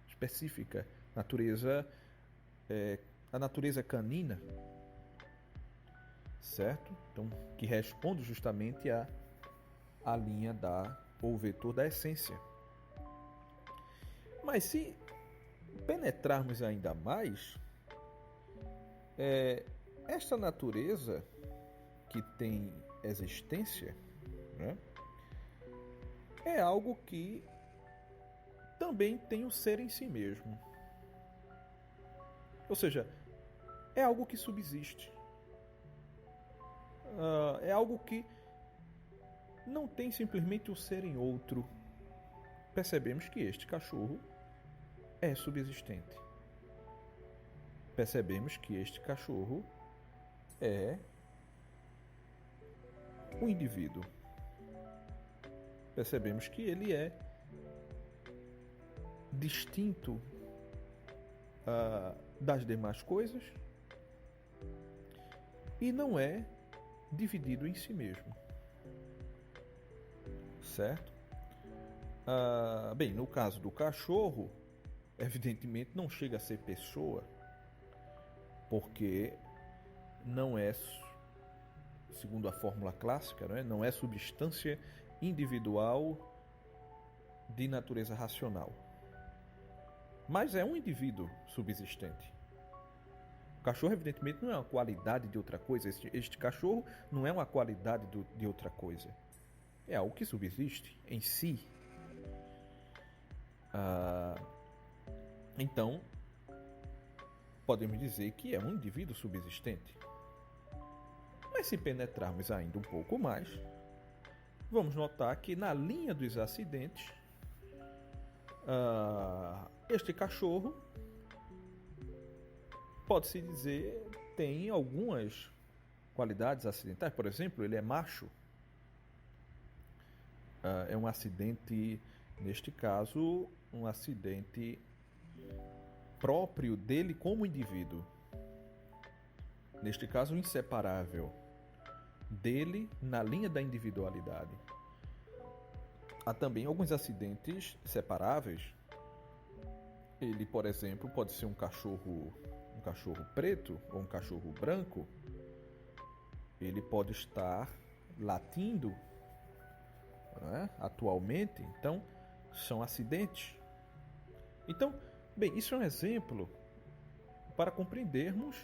específica, a natureza canina, certo? Então, que responde justamente à linha ou vetor da essência. Mas se penetrarmos ainda mais, esta natureza que tem existência, né, é algo que também tem o ser em si mesmo. Ou seja, é algo que subsiste. É algo que não tem simplesmente o ser em outro. Percebemos que este cachorro é subsistente. Percebemos que este cachorro é o indivíduo. Percebemos que ele é distinto das demais coisas e não é dividido em si mesmo. Certo? Bem, no caso do cachorro, evidentemente não chega a ser pessoa, porque não é, segundo a fórmula clássica, não é substância individual de natureza racional. Mas é um indivíduo subsistente. O cachorro, evidentemente, não é uma qualidade de outra coisa. Este cachorro não é uma qualidade de outra coisa. É algo que subsiste em si. Então, podemos dizer que é um indivíduo subsistente. Mas se penetrarmos ainda um pouco mais, vamos notar que na linha dos acidentes, este cachorro, pode-se dizer, tem algumas qualidades acidentais. Por exemplo, ele é macho. É um acidente, neste caso, um acidente próprio dele como indivíduo. Neste caso, inseparável dele na linha da individualidade. Há também alguns acidentes separáveis. Ele, por exemplo, pode ser um cachorro um cachorro preto ou um cachorro branco, ele pode estar latindo, né, atualmente. Então, são acidentes. Então, bem, isso é um exemplo para compreendermos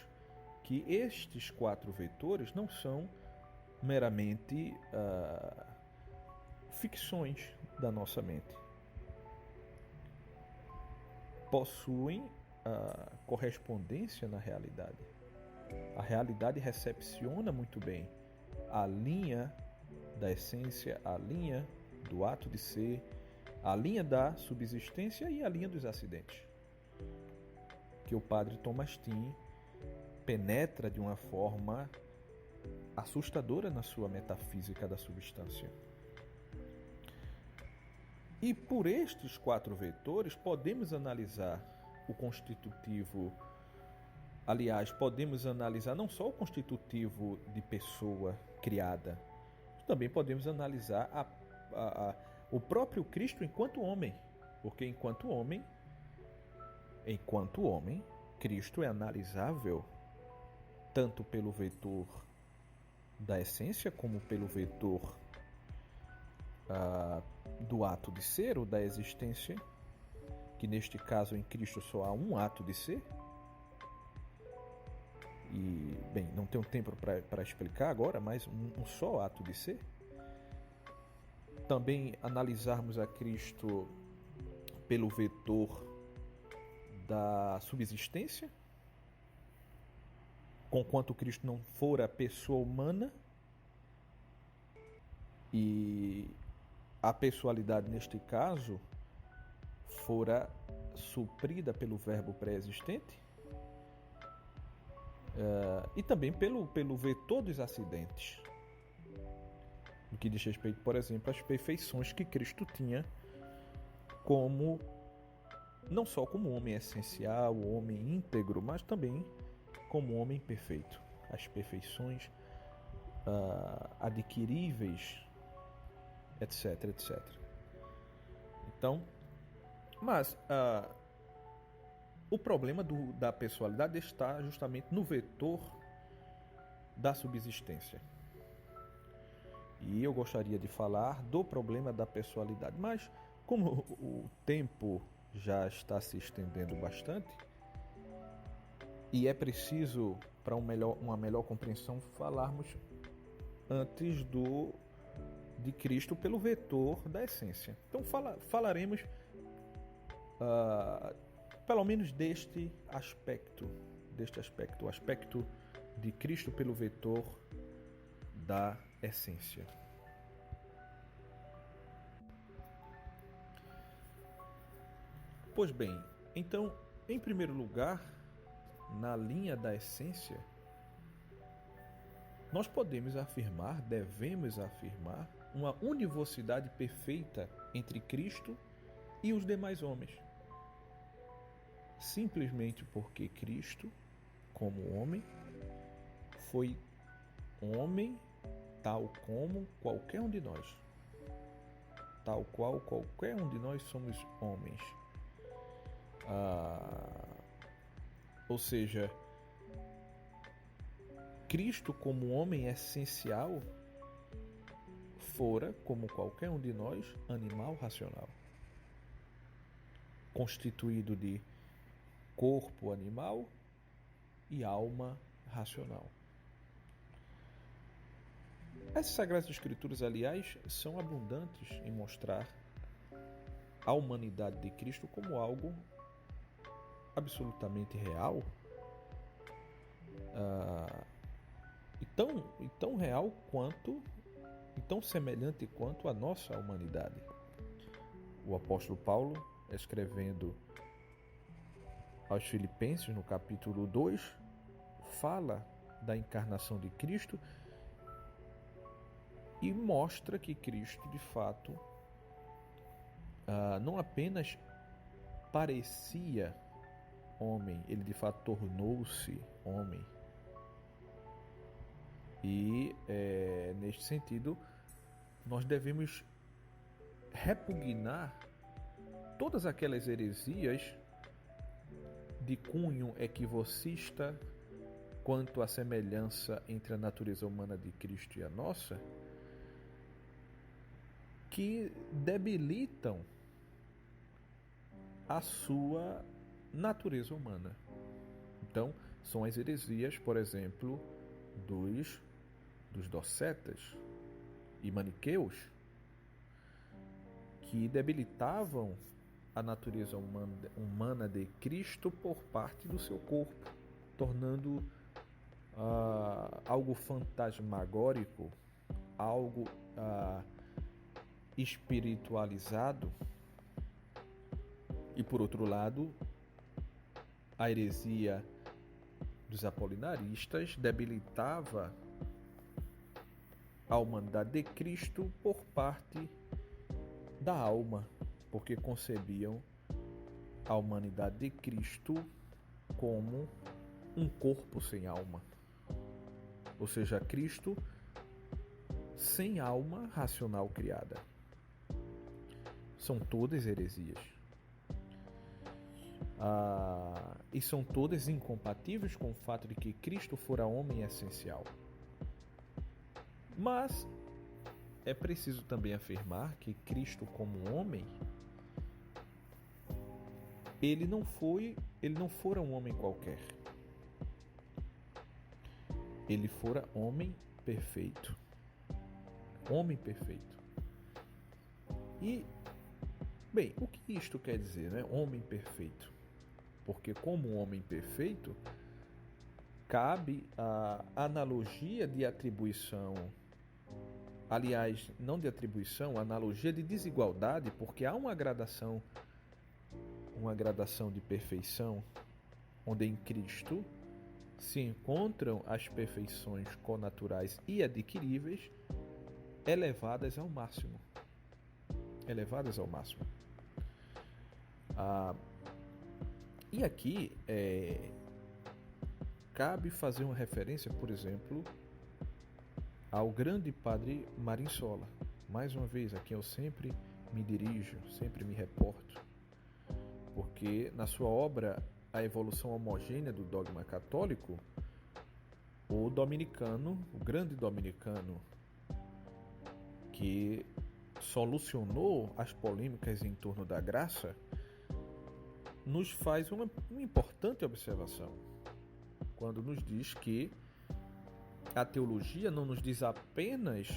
que estes 4 vetores não são meramente ficções da nossa mente. Possuem correspondência na realidade. A realidade recepciona muito bem a linha da essência, a linha do ato de ser, a linha da subsistência e a linha dos acidentes, que o padre Thomas Team penetra de uma forma assustadora na sua metafísica da substância. E por estes 4 vetores podemos analisar o constitutivo. Aliás, podemos analisar não só o constitutivo de pessoa criada, também podemos analisar o próprio Cristo enquanto homem, porque enquanto homem, Cristo é analisável tanto pelo vetor da essência como pelo vetor do ato de ser ou da existência, que neste caso em Cristo só há um ato de ser. E, bem, não tenho tempo para explicar agora, mas um só ato de ser. Também analisarmos a Cristo pelo vetor da subsistência, conquanto Cristo não fora pessoa humana, e a pessoalidade neste caso fora suprida pelo verbo pré-existente, e também pelo vetor dos acidentes, no que diz respeito, por exemplo, às perfeições que Cristo tinha como, não só como homem essencial, homem íntegro, mas também como homem perfeito. As perfeições adquiríveis, etc, etc. Então, mas o problema da pessoalidade está justamente no vetor da subsistência. E eu gostaria de falar do problema da pessoalidade, mas como o tempo já está se estendendo bastante, e é preciso, para uma melhor compreensão, falarmos antes de Cristo pelo vetor da essência. Então falaremos pelo menos deste aspecto, o aspecto de Cristo pelo vetor da essência. Pois bem, então, em primeiro lugar, na linha da essência, nós devemos afirmar uma univocidade perfeita entre Cristo e os demais homens. Simplesmente porque Cristo, como homem, foi homem tal como qualquer um de nós. Tal qual qualquer um de nós somos homens. Ou seja, Cristo como homem essencial fora, como qualquer um de nós, animal racional, constituído de corpo animal e alma racional. As Sagradas Escrituras, aliás, são abundantes em mostrar a humanidade de Cristo como algo absolutamente real, e tão real quanto, e tão semelhante quanto a nossa humanidade. O apóstolo Paulo, escrevendo aos Filipenses, no capítulo 2, fala da encarnação de Cristo e mostra que Cristo, de fato, não apenas parecia homem, ele de fato tornou-se homem. E, neste sentido, nós devemos repugnar todas aquelas heresias de cunho equivocista quanto à semelhança entre a natureza humana de Cristo e a nossa, que debilitam a sua natureza humana. Então, são as heresias, por exemplo, dos docetas e maniqueus, que debilitavam a natureza humana de Cristo por parte do seu corpo, tornando algo fantasmagórico, algo espiritualizado. E por outro lado, a heresia dos apolinaristas debilitava a humanidade de Cristo por parte da alma, porque concebiam a humanidade de Cristo como um corpo sem alma, ou seja, Cristo sem alma racional criada. São todas heresias. E são todas incompatíveis com o fato de que Cristo fora homem essencial. Mas é preciso também afirmar que Cristo, como homem, ele não fora um homem qualquer. Ele fora homem perfeito. Homem perfeito. E, bem, o que isto quer dizer, né? Homem perfeito. Porque como homem perfeito, cabe a analogia de atribuição. Aliás, não de atribuição, analogia de desigualdade, porque há uma gradação de perfeição, onde em Cristo se encontram as perfeições connaturais e adquiríveis elevadas ao máximo. Elevadas ao máximo. E aqui cabe fazer uma referência, por exemplo, ao grande padre Marinsola. Mais uma vez, aqui eu sempre me dirijo, sempre me reporto, porque na sua obra A Evolução Homogênea do Dogma Católico, o grande dominicano, que solucionou as polêmicas em torno da graça, nos faz uma importante observação, quando nos diz que a teologia não nos diz apenas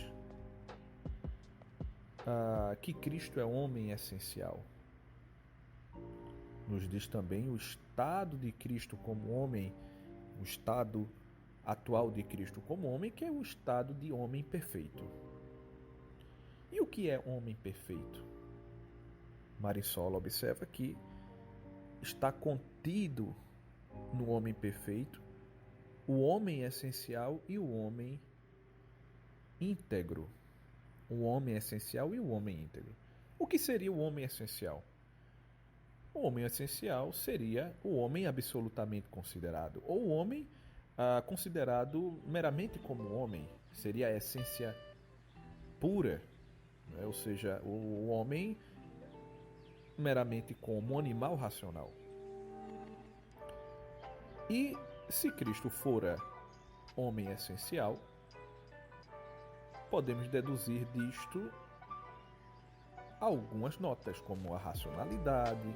que Cristo é homem essencial. Nos diz também o estado de Cristo como homem, o estado atual de Cristo como homem, que é o estado de homem perfeito. E o que é homem perfeito? Marinsola observa que está contido no homem perfeito o homem essencial e o homem íntegro. O homem essencial e o homem íntegro. O que seria o homem essencial? O homem essencial seria o homem absolutamente considerado, ou o homem considerado meramente como homem. Seria a essência pura, né? Ou seja, o homem meramente como um animal racional. E se Cristo fora homem essencial, podemos deduzir disto algumas notas, como a racionalidade,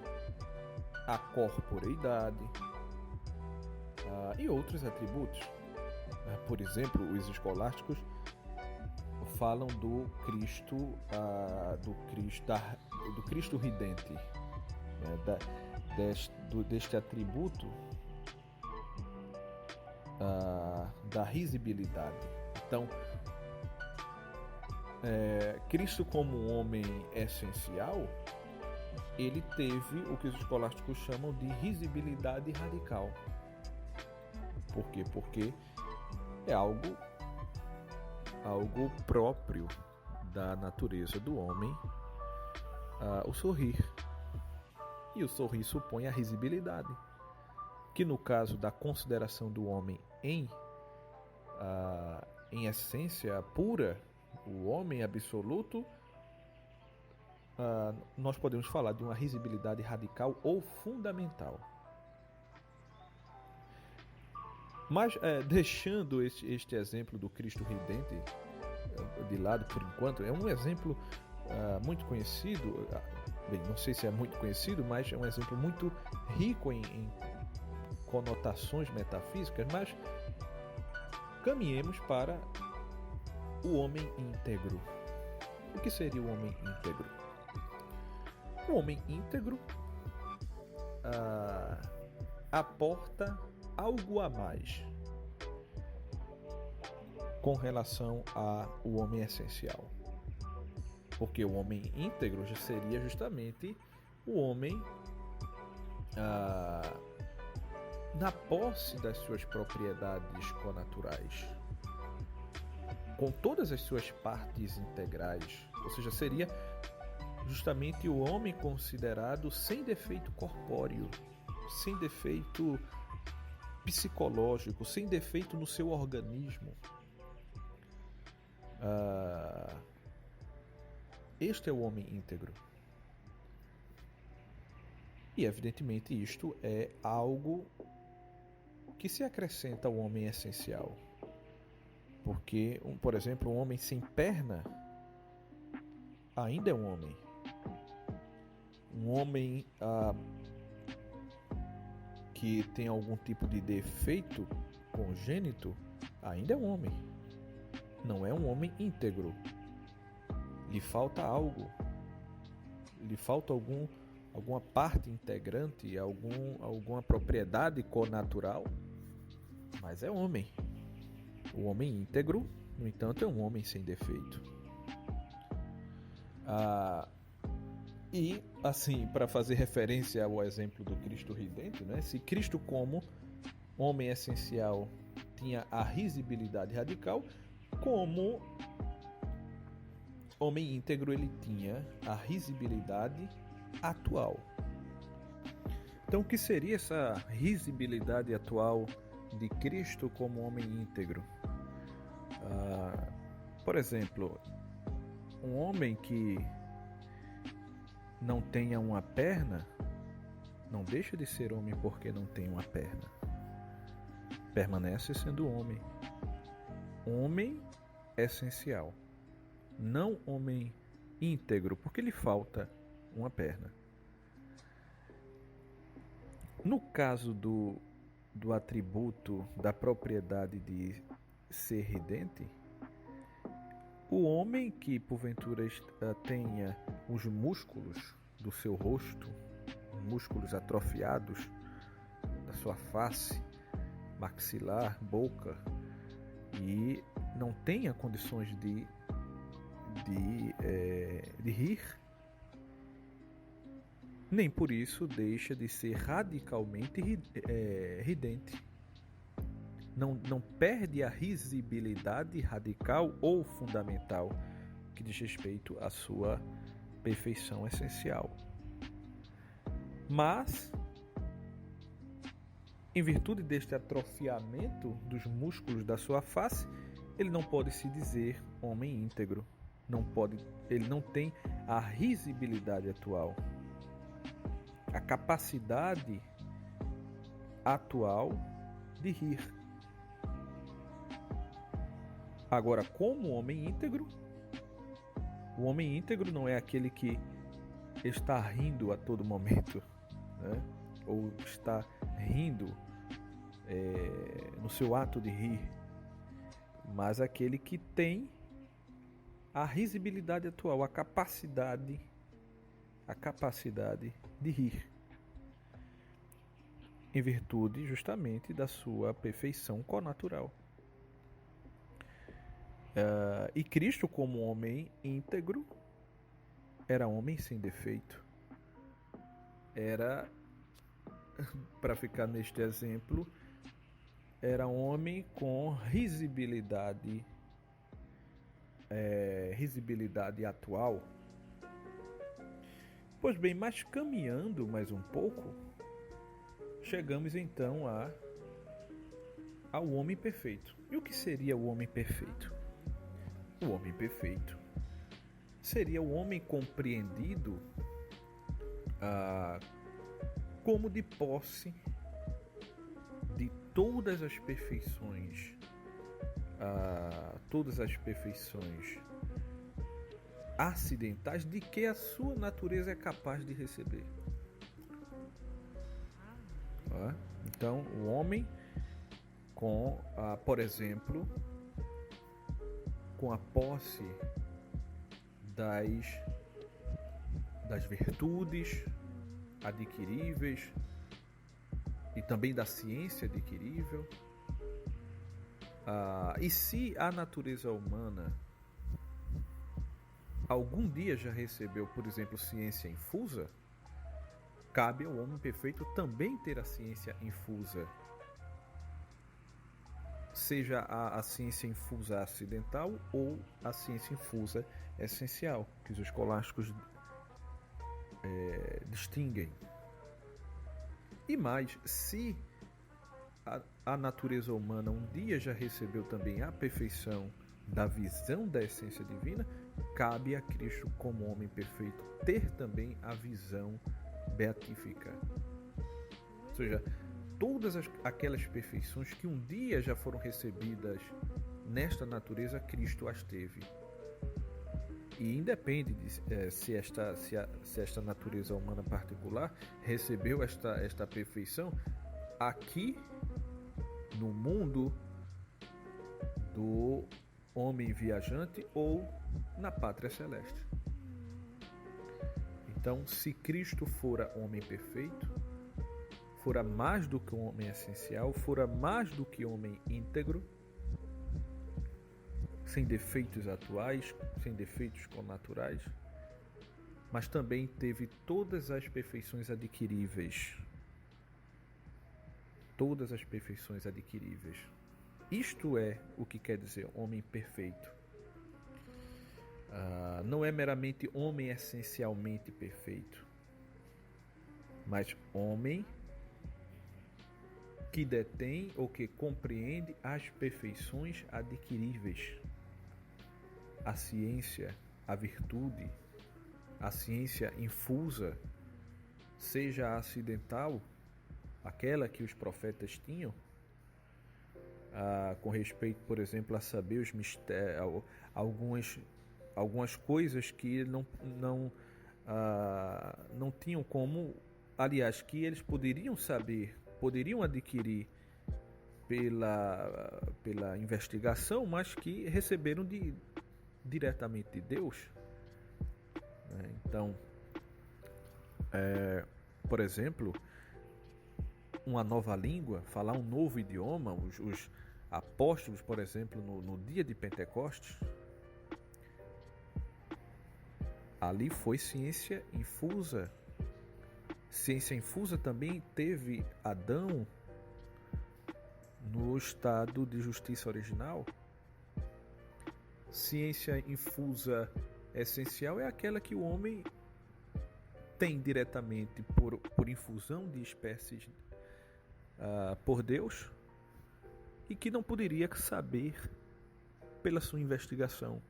a corporeidade e outros atributos. Por exemplo, os escolásticos falam do Cristo ridente, né? Deste atributo da risibilidade. Então, Cristo como homem essencial, ele teve o que os escolásticos chamam de risibilidade radical. Por quê? Porque é algo próprio da natureza do homem, o sorrir. E o sorrir supõe a risibilidade, que no caso da consideração do homem em essência pura, o homem absoluto, nós podemos falar de uma risibilidade radical ou fundamental. Mas, deixando este exemplo do Cristo Ridente de lado por enquanto, é um exemplo muito conhecido, bem, não sei se é muito conhecido, mas é um exemplo muito rico em conotações metafísicas, mas caminhemos para o homem íntegro. O que seria o homem íntegro? O homem íntegro aporta algo a mais com relação ao homem essencial. Porque o homem íntegro já seria justamente o homem na posse das suas propriedades connaturais, com todas as suas partes integrais, ou seja, seria justamente o homem considerado sem defeito corpóreo, sem defeito psicológico, sem defeito no seu organismo. Este é o homem íntegro. E evidentemente isto é algo que se acrescenta ao homem essencial. Porque, por exemplo, um homem sem perna ainda é um homem. Um homem que tem algum tipo de defeito congênito ainda é um homem. Não é um homem íntegro. Lhe falta algo. Lhe falta alguma parte integrante, alguma propriedade connatural, mas é homem. O homem íntegro, no entanto, é um homem sem defeito. E, assim, para fazer referência ao exemplo do Cristo Ridente, né? Se Cristo, como homem essencial, tinha a risibilidade radical, como homem íntegro ele tinha a risibilidade atual. Então, o que seria essa risibilidade atual de Cristo como homem íntegro? Por exemplo, um homem que não tenha uma perna não deixa de ser homem porque não tem uma perna. Permanece sendo homem. Homem essencial. Não homem íntegro, porque lhe falta uma perna. No caso do atributo da propriedade de ser ridente, o homem que porventura tenha os músculos do seu rosto, músculos atrofiados da sua face, maxilar, boca, e não tenha condições de rir, nem por isso deixa de ser radicalmente ridente. Não perde a risibilidade radical ou fundamental que diz respeito à sua perfeição essencial. Mas, em virtude deste atrofiamento dos músculos da sua face, ele não pode se dizer homem íntegro. Ele não tem a risibilidade atual, a capacidade atual de rir. Agora, como homem íntegro, o homem íntegro não é aquele que está rindo a todo momento, né? Ou está rindo no seu ato de rir, mas aquele que tem a risibilidade atual, a capacidade de rir, em virtude justamente da sua perfeição connatural. E Cristo, como homem íntegro, era homem sem defeito. Era, para ficar neste exemplo, era homem com risibilidade atual. Pois bem, mas caminhando mais um pouco, chegamos então ao homem perfeito. E o que seria o homem perfeito? O homem perfeito seria o homem compreendido como de posse de todas as perfeições, acidentais de que a sua natureza é capaz de receber. Então, o homem por exemplo, com a posse das virtudes adquiríveis e também da ciência adquirível. E se a natureza humana algum dia já recebeu, por exemplo, ciência infusa, cabe ao homem perfeito também ter a ciência infusa, seja a ciência infusa acidental ou a ciência infusa essencial, que os escolásticos distinguem. E mais, se a natureza humana um dia já recebeu também a perfeição da visão da essência divina, cabe a Cristo, como homem perfeito, ter também a visão beatífica. Ou seja, todas aquelas perfeições que um dia já foram recebidas nesta natureza, Cristo as teve. E independe de se esta natureza humana particular recebeu esta perfeição aqui no mundo do homem viajante ou na pátria celeste. Então, se Cristo fora homem perfeito, fora mais do que um homem essencial, fora mais do que homem íntegro, sem defeitos atuais, sem defeitos connaturais, mas também teve todas as perfeições adquiríveis. Todas as perfeições adquiríveis. Isto é o que quer dizer homem perfeito. Não é meramente homem essencialmente perfeito, mas homem que detém ou que compreende as perfeições adquiríveis. A ciência, a virtude, a ciência infusa, seja acidental, aquela que os profetas tinham, com respeito, por exemplo, a saber os mistérios, algumas coisas que não tinham como, aliás, que eles poderiam saber, poderiam adquirir pela investigação, mas que receberam diretamente de Deus. Então, por exemplo, uma nova língua, falar um novo idioma, os apóstolos, por exemplo, no dia de Pentecostes, ali foi ciência infusa. Ciência infusa também teve Adão no estado de justiça original. Ciência infusa essencial é aquela que o homem tem diretamente por infusão de espécies por Deus e que não poderia saber pela sua investigação.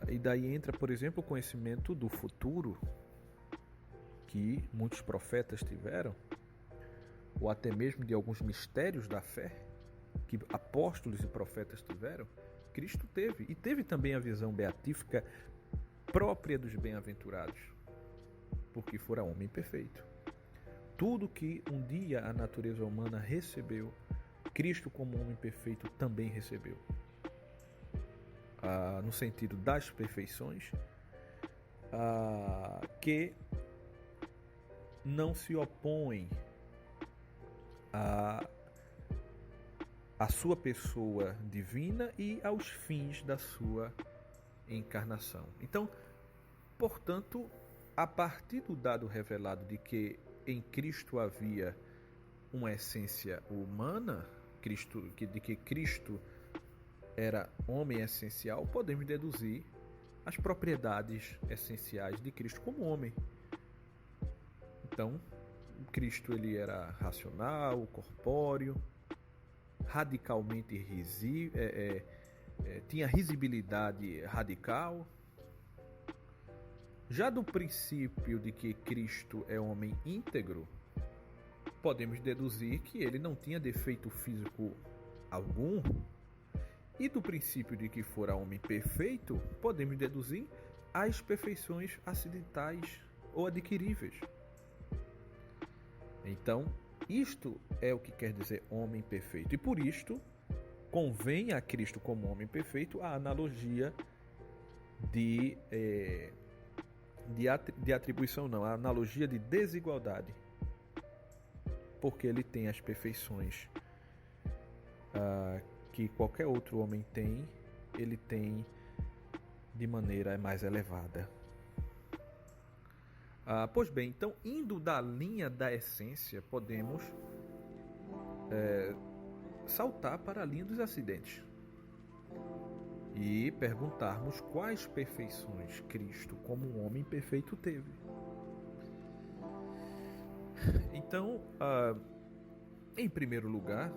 E daí entra, por exemplo, o conhecimento do futuro que muitos profetas tiveram, ou até mesmo de alguns mistérios da fé que apóstolos e profetas tiveram. Cristo teve, e teve também a visão beatífica própria dos bem-aventurados, porque fora homem perfeito. Tudo que um dia a natureza humana recebeu, Cristo como homem perfeito também recebeu. No sentido das perfeições, que não se opõem à sua pessoa divina e aos fins da sua encarnação. Então, portanto, a partir do dado revelado de que em Cristo havia uma essência humana, de que Cristo era homem essencial, podemos deduzir as propriedades essenciais de Cristo como homem. Então, Cristo ele era racional, corpóreo, radicalmente tinha risibilidade radical. Já do princípio de que Cristo é homem íntegro, podemos deduzir que ele não tinha defeito físico algum. E do princípio de que fora homem perfeito, podemos deduzir as perfeições acidentais ou adquiríveis. Então, isto é o que quer dizer homem perfeito. E por isto, convém a Cristo como homem perfeito a analogia de atribuição, não, a analogia de desigualdade. Porque ele tem as perfeições que qualquer outro homem tem, ele tem de maneira mais elevada. Pois bem, então, indo da linha da essência, podemos saltar para a linha dos acidentes e perguntarmos quais perfeições Cristo, como um homem perfeito, teve. Então, em primeiro lugar,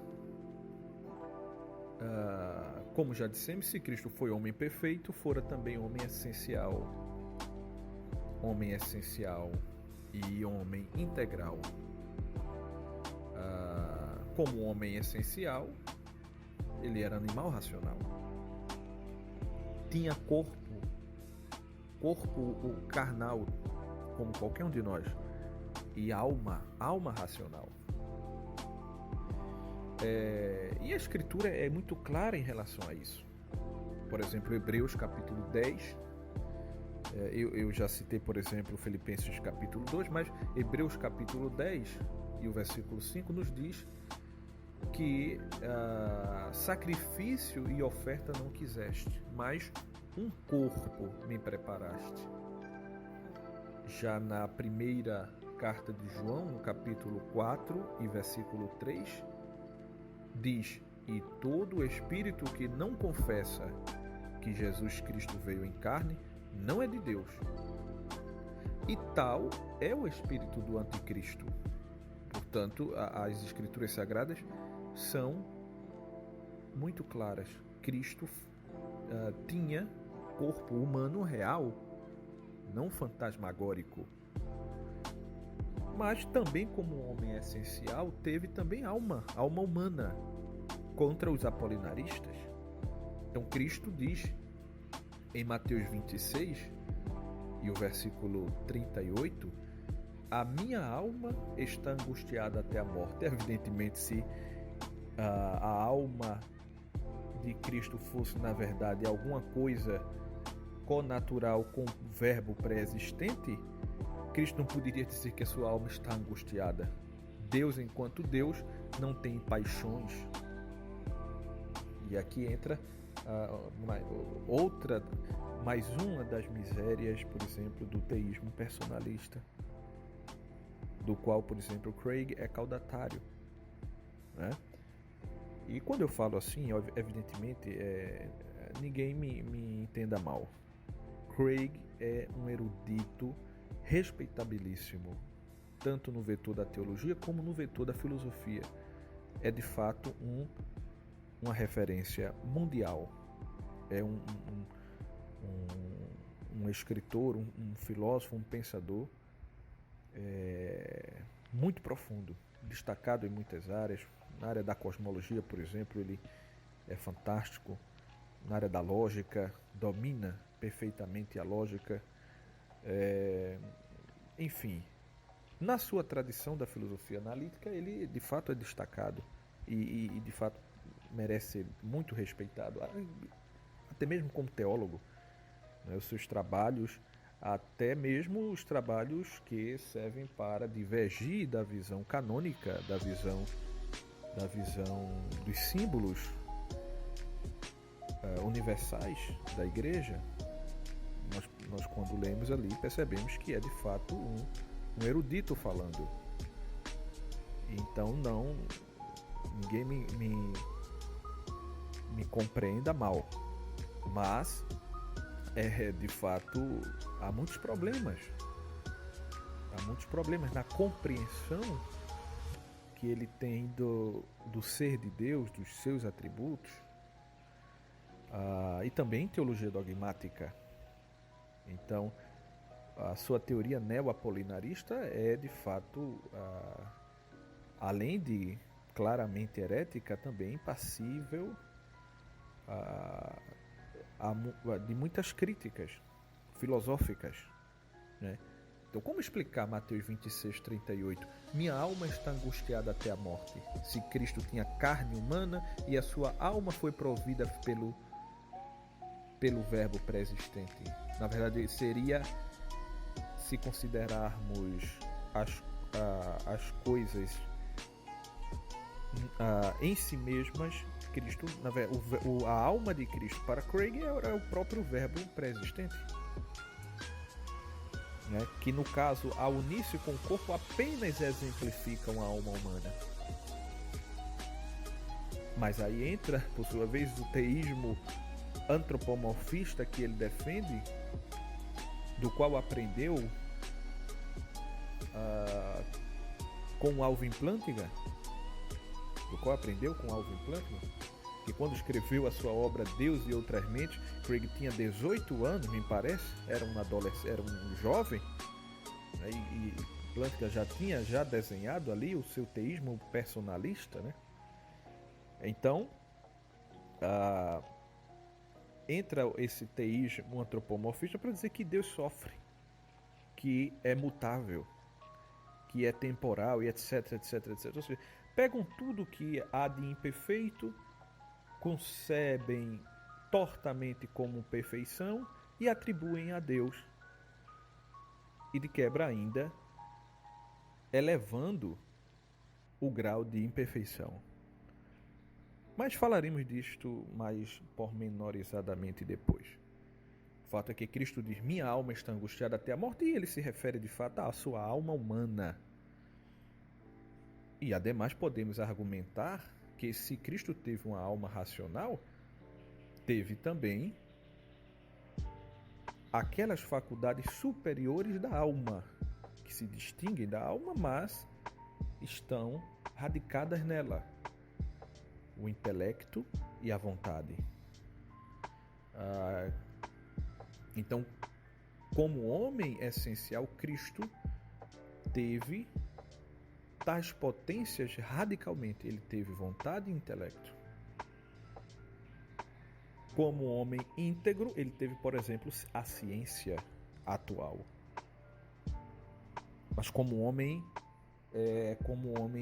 como já dissemos, se Cristo foi homem perfeito, fora também homem essencial e homem integral. Como homem essencial, ele era animal racional. Tinha corpo carnal, como qualquer um de nós, e alma racional. E a Escritura é muito clara em relação a isso. Por exemplo, Hebreus capítulo 10, eu já citei, por exemplo, Filipenses capítulo 2, mas Hebreus capítulo 10 e o versículo 5 nos diz que sacrifício e oferta não quiseste, mas um corpo me preparaste. Já na primeira carta de João, no capítulo 4 e versículo 3, diz: e todo espírito que não confessa que Jesus Cristo veio em carne não é de Deus. E tal é o espírito do anticristo. Portanto, as escrituras sagradas são muito claras. Cristo tinha corpo humano real, não fantasmagórico. Mas também, como homem essencial, teve também alma humana, contra os apolinaristas. Então Cristo diz em Mateus 26 e o versículo 38: a minha alma está angustiada até a morte. Evidentemente, se a alma de Cristo fosse, na verdade, alguma coisa connatural com verbo pré-existente, Cristo não poderia dizer que a sua alma está angustiada. Deus, enquanto Deus, não tem paixões. E aqui entra mais uma das misérias, por exemplo, do teísmo personalista, do qual, por exemplo, Craig é caudatário, né? E quando eu falo assim, evidentemente, ninguém me entenda mal. Craig é um erudito respeitabilíssimo, tanto no vetor da teologia como no vetor da filosofia. É de fato uma referência mundial. É um escritor, um filósofo, um pensador muito profundo, destacado em muitas áreas. Na área da cosmologia, por exemplo, ele é fantástico. Na área da lógica, domina perfeitamente a lógica. Enfim, na sua tradição da filosofia analítica, ele de fato é destacado e de fato merece ser muito respeitado, até mesmo como teólogo, né? Os seus trabalhos, até mesmo os trabalhos que servem para divergir da visão canônica, da visão dos símbolos universais da igreja. Nós quando lemos ali percebemos que é de fato um erudito falando. Então ninguém me compreenda mal, mas de fato há muitos problemas na compreensão que ele tem do ser de Deus, dos seus atributos, e também teologia dogmática. Então, a sua teoria neo-apolinarista é de fato além de claramente herética, também passível de muitas críticas filosóficas, né? Então, como explicar Mateus 26:38? Minha alma está angustiada até a morte. Se Cristo tinha carne humana e a sua alma foi provida pelo verbo pré-existente. Na verdade, seria, se considerarmos as coisas em si mesmas, Cristo, a alma de Cristo para Craig era o próprio verbo pré-existente. Né? Que no caso, a unir-se com o corpo apenas exemplificam a alma humana. Mas aí entra, por sua vez, o teísmo antropomorfista que ele defende, do qual aprendeu com Alvin Plantinga, que quando escreveu a sua obra Deus e Outras Mentes, Craig tinha 18 anos, me parece, era um jovem, né? E Plantinga já tinha desenhado ali o seu teísmo personalista, né? Então, entra esse teísmo antropomorfista para dizer que Deus sofre, que é mutável, que é temporal e etc, etc, etc. Ou seja, pegam tudo que há de imperfeito, concebem tortamente como perfeição e atribuem a Deus. E de quebra ainda, elevando o grau de imperfeição. Mas falaremos disto mais pormenorizadamente depois. O fato é que Cristo diz, minha alma está angustiada até a morte, e ele se refere de fato à sua alma humana. E ademais podemos argumentar que se Cristo teve uma alma racional, teve também aquelas faculdades superiores da alma, que se distinguem da alma, mas estão radicadas nela. O intelecto e a vontade. Então, como homem essencial, Cristo teve tais potências radicalmente. Ele teve vontade e intelecto. Como homem íntegro, ele teve, por exemplo, a ciência atual. Mas como homem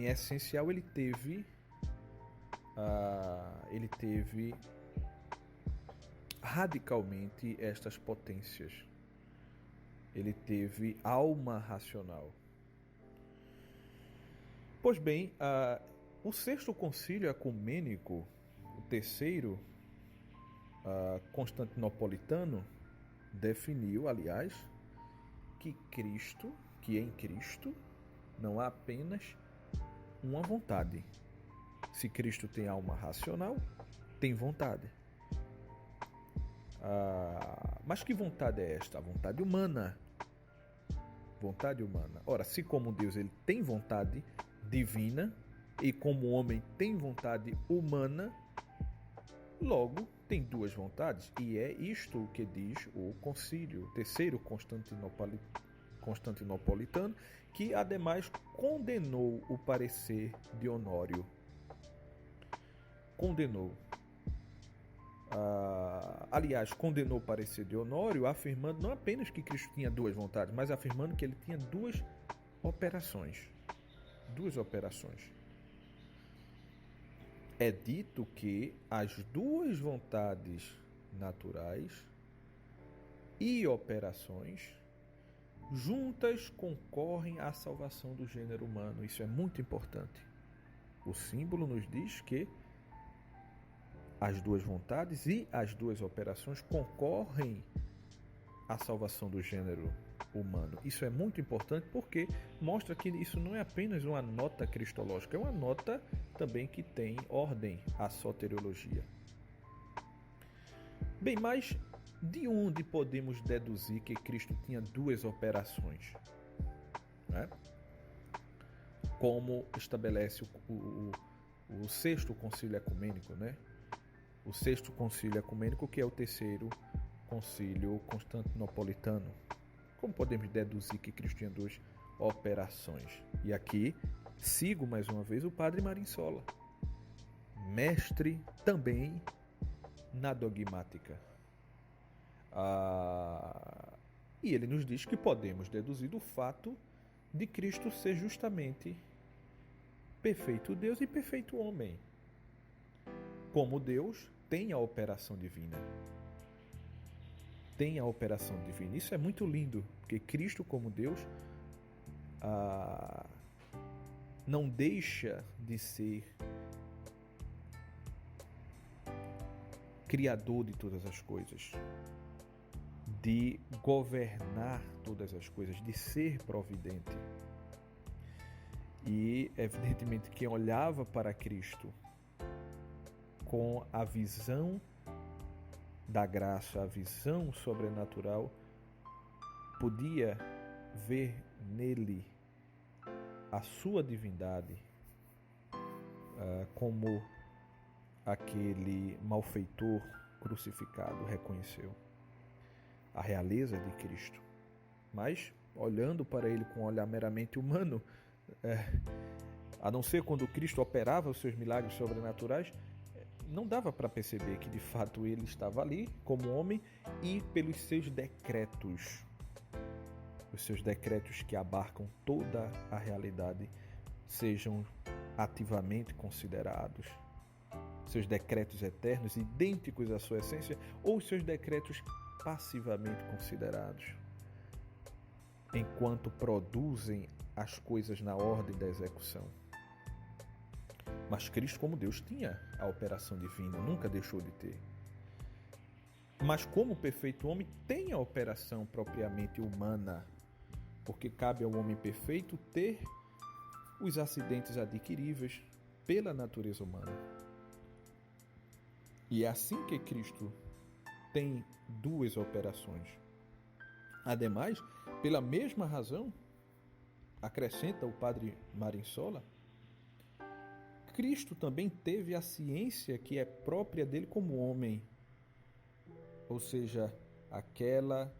essencial, ele teve radicalmente estas potências. Ele teve alma racional. Pois bem, o sexto concílio ecumênico, o terceiro constantinopolitano, definiu, aliás, que em Cristo não há apenas uma vontade. Se Cristo tem alma racional, tem vontade. Mas que vontade é esta? A vontade humana. Vontade humana. Ora, se como Deus ele tem vontade divina e como homem tem vontade humana, logo tem duas vontades. E é isto o que diz o concílio, o terceiro constantinopolitano, que ademais condenou o parecer de Honório. Condenou. Aliás, condenou o parecer de Honório, afirmando não apenas que Cristo tinha duas vontades, mas afirmando que ele tinha duas operações. É dito que as duas vontades naturais e operações juntas concorrem à salvação do gênero humano. Isso é muito importante. O símbolo nos diz que as duas vontades e as duas operações concorrem à salvação do gênero humano. Isso é muito importante porque mostra que isso não é apenas uma nota cristológica, é uma nota também que tem ordem à soteriologia. Bem, mas de onde podemos deduzir que Cristo tinha duas operações? Né? Como estabelece o sexto concílio ecumênico, né? O sexto concílio ecumênico, que é o terceiro concílio constantinopolitano. Como podemos deduzir que Cristo tinha duas operações? E aqui Sigo mais uma vez o Padre Marinsola, mestre também na dogmática. E ele nos diz que podemos deduzir do fato de Cristo ser justamente perfeito Deus e perfeito homem. Como Deus, tem a operação divina. Tem a operação divina. Isso é muito lindo, porque Cristo, como Deus, não deixa de ser criador de todas as coisas, de governar todas as coisas, de ser providente. E, evidentemente, quem olhava para Cristo com a visão da graça, a visão sobrenatural, podia ver nele a sua divindade, como aquele malfeitor crucificado reconheceu a realeza de Cristo. Mas, olhando para ele com um olhar meramente humano, a não ser quando Cristo operava os seus milagres sobrenaturais, não dava para perceber que de fato ele estava ali como homem e pelos seus decretos, os seus decretos que abarcam toda a realidade, sejam ativamente considerados, seus decretos eternos idênticos à sua essência, ou os seus decretos passivamente considerados, enquanto produzem as coisas na ordem da execução. Mas Cristo, como Deus, tinha a operação divina, nunca deixou de ter. Mas como perfeito homem, tem a operação propriamente humana, porque cabe ao homem perfeito ter os acidentes adquiríveis pela natureza humana. E é assim que Cristo tem duas operações. Ademais, pela mesma razão, acrescenta o Padre Marinsola, Cristo também teve a ciência que é própria dele como homem, ou seja, aquela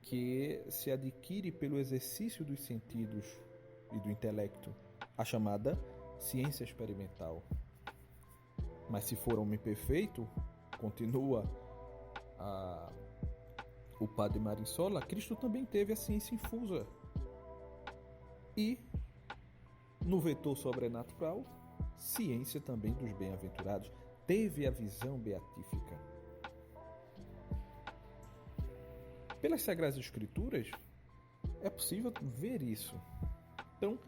que se adquire pelo exercício dos sentidos e do intelecto, a chamada ciência experimental. Mas se for homem perfeito, continua o Padre Marinsola, Cristo também teve a ciência infusa. E, no vetor sobrenatural, ciência também dos bem-aventurados, teve a visão beatífica. Pelas Sagradas Escrituras, é possível ver isso. Então,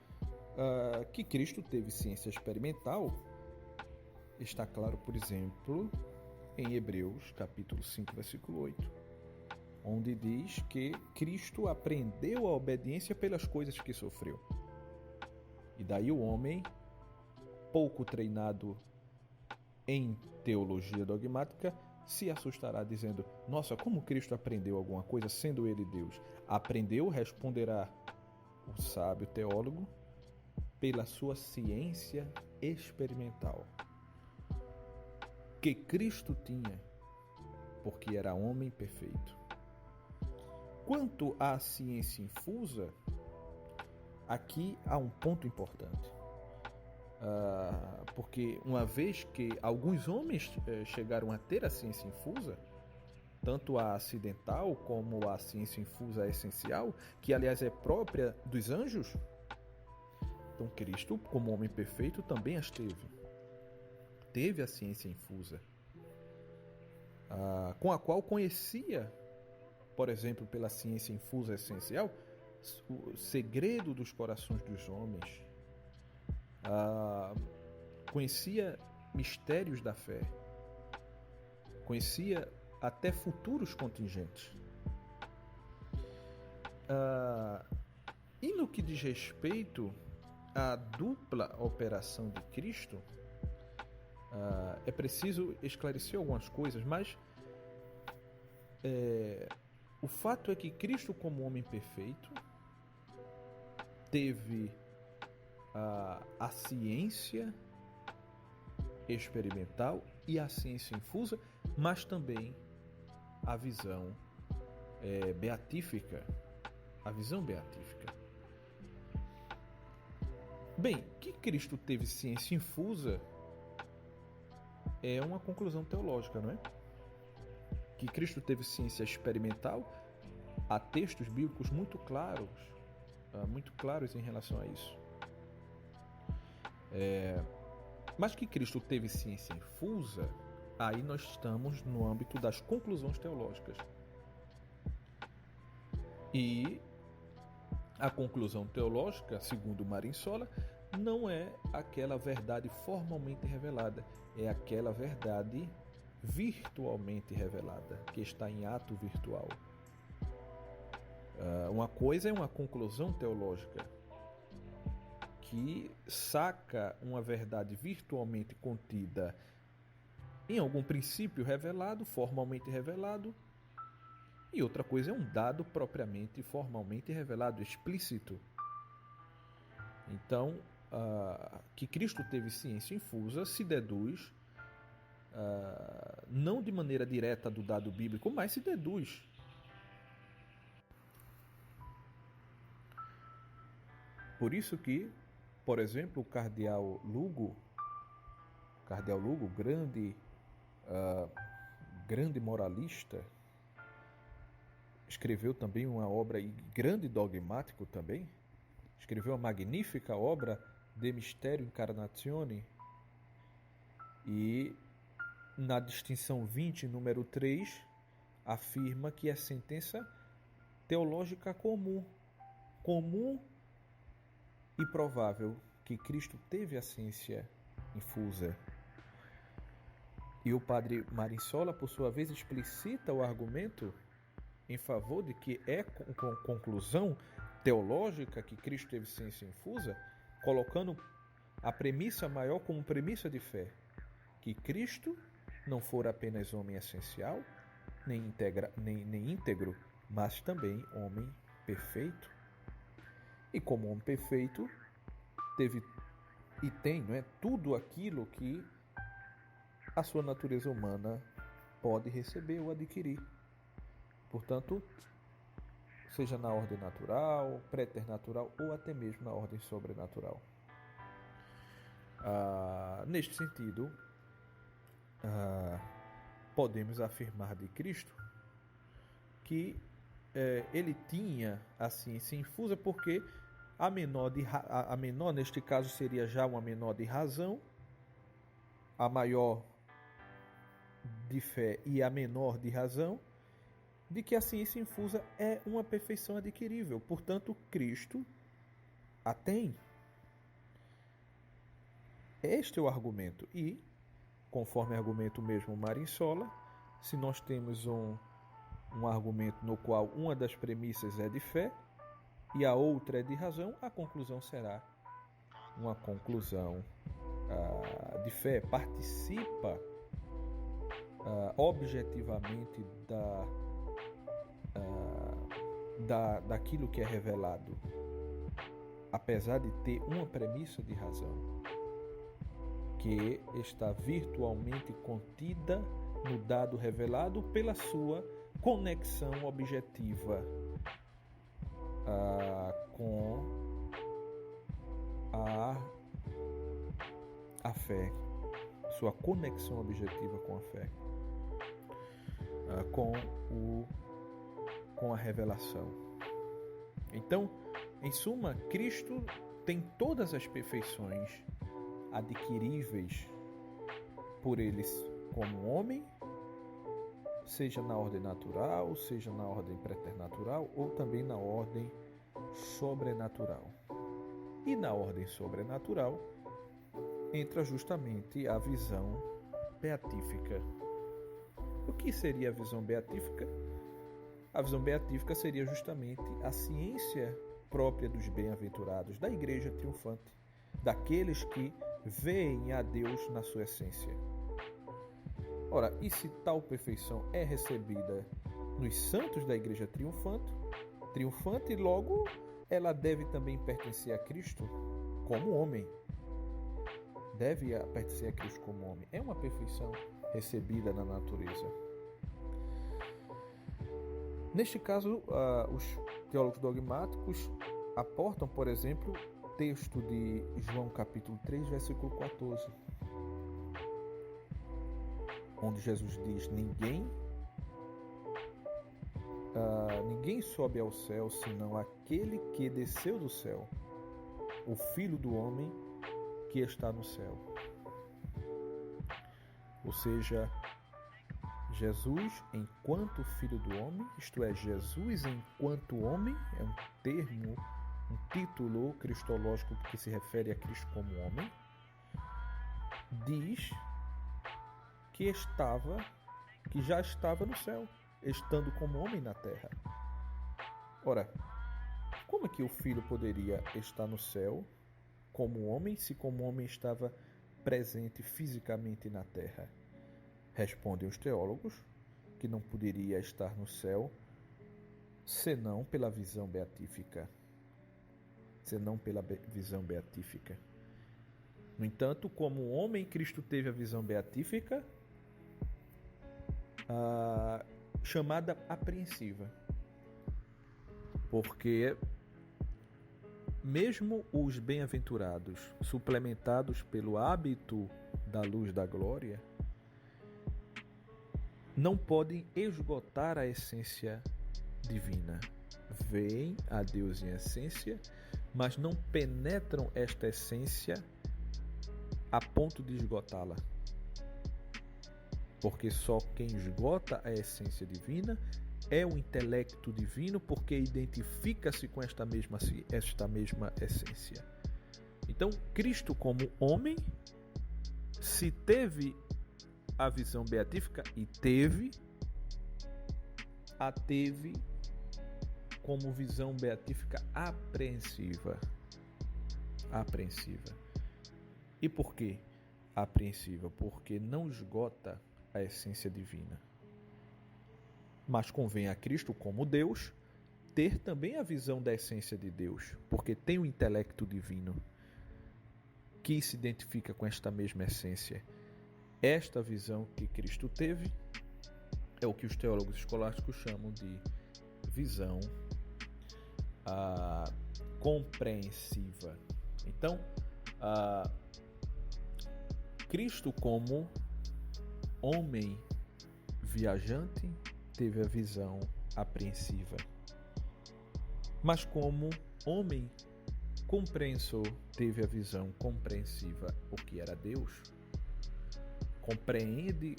que Cristo teve ciência experimental, está claro, por exemplo, em Hebreus, capítulo 5, versículo 8, onde diz que Cristo aprendeu a obediência pelas coisas que sofreu. E daí o homem, pouco treinado em teologia dogmática, se assustará dizendo: nossa, como Cristo aprendeu alguma coisa sendo ele Deus? Aprendeu, responderá o sábio teólogo, pela sua ciência experimental, que Cristo tinha, porque era homem perfeito. Quanto à ciência infusa, aqui há um ponto importante. Porque uma vez que alguns homens chegaram a ter a ciência infusa, tanto a acidental como a ciência infusa essencial, que aliás é própria dos anjos, então Cristo, como homem perfeito, também as teve. Teve a ciência infusa, com a qual conhecia, por exemplo, pela ciência infusa essencial, o segredo dos corações dos homens, conhecia mistérios da fé, conhecia até futuros contingentes. E no que diz respeito à dupla operação de Cristo, é preciso esclarecer algumas coisas, mas o fato é que Cristo, como homem perfeito, teve a ciência experimental e a ciência infusa, mas também a visão beatífica. A visão beatífica. Bem, que Cristo teve ciência infusa é uma conclusão teológica, não é? Que Cristo teve ciência experimental, há textos bíblicos muito claros em relação a isso. Mas que Cristo teve ciência infusa, aí nós estamos no âmbito das conclusões teológicas. E a conclusão teológica, segundo Marinsola, não é aquela verdade formalmente revelada, é aquela verdade virtualmente revelada, que está em ato virtual. Uma coisa é uma conclusão teológica, que saca uma verdade virtualmente contida em algum princípio revelado, formalmente revelado, e outra coisa é um dado propriamente formalmente revelado, explícito. Então, que Cristo teve ciência infusa se deduz não de maneira direta do dado bíblico, mas se deduz. Por isso que, por exemplo, o Cardeal Lugo, grande moralista, escreveu também uma obra, e grande dogmático também, escreveu uma magnífica obra De Mysterium Incarnatione, e na distinção 20, número 3, afirma que é sentença teológica comum e provável que Cristo teve a ciência infusa. E o padre Marinsola, por sua vez, explicita o argumento em favor de que é conclusão teológica que Cristo teve ciência infusa, colocando a premissa maior como premissa de fé, que Cristo não fora apenas homem essencial, nem íntegro, mas também homem perfeito. E como homem perfeito, teve e tem, não é, tudo aquilo que a sua natureza humana pode receber ou adquirir. Portanto, seja na ordem natural, preternatural ou até mesmo na ordem sobrenatural. Neste sentido, podemos afirmar de Cristo que ele tinha a ciência infusa, porque a menor neste caso seria já uma menor de razão, a maior de fé e a menor de razão, de que a ciência infusa é uma perfeição adquirível. Portanto, Cristo a tem. Este é o argumento. E, conforme argumento mesmo Marinsola, se nós temos um argumento no qual uma das premissas é de fé e a outra é de razão, a conclusão será uma conclusão de fé. Participa objetivamente daquilo que é revelado, apesar de ter uma premissa de razão, que está virtualmente contida no dado revelado pela sua conexão objetiva com a fé, sua conexão objetiva com a fé, com a revelação. Então, em suma, Cristo tem todas as perfeições adquiríveis por eles como homem, seja na ordem natural, seja na ordem preternatural ou também na ordem sobrenatural. E na ordem sobrenatural entra justamente a visão beatífica. O que seria a visão beatífica? A visão beatífica seria justamente a ciência própria dos bem-aventurados, da Igreja triunfante, daqueles que veem a Deus na sua essência. Ora, e se tal perfeição é recebida nos santos da Igreja triunfante, logo ela deve também pertencer a Cristo como homem. Deve pertencer a Cristo como homem. É uma perfeição recebida na natureza. Neste caso, os teólogos dogmáticos aportam, por exemplo, texto de João capítulo 3, versículo 14, onde Jesus diz: ninguém sobe ao céu senão aquele que desceu do céu, o Filho do Homem que está no céu. Ou seja, Jesus enquanto Filho do Homem, isto é, Jesus enquanto homem, é um termo, um título cristológico que se refere a Cristo como homem, diz que já estava no céu, estando como homem na terra. Ora, como é que o Filho poderia estar no céu como homem, se como homem estava presente fisicamente na terra? Respondem os teólogos que não poderia estar no céu senão pela visão beatífica. No entanto, como homem, Cristo teve a visão beatífica, chamada apreensiva, porque mesmo os bem-aventurados, suplementados pelo hábito da luz da glória, não podem esgotar a essência divina. Veem a Deus em essência, mas não penetram esta essência a ponto de esgotá-la. Porque só quem esgota a essência divina é o intelecto divino, porque identifica-se com esta mesma essência. Então, Cristo como homem, se teve a visão beatífica, e a teve como visão beatífica apreensiva. E por que apreensiva? Porque não esgota a essência divina. Mas convém a Cristo como Deus ter também a visão da essência de Deus, porque tem o intelecto divino que se identifica com esta mesma essência. Esta visão que Cristo teve é o que os teólogos escolásticos chamam de visão compreensiva. Então, Cristo como homem viajante teve a visão apreensiva, mas como homem compreensor teve a visão compreensiva. O que era Deus compreende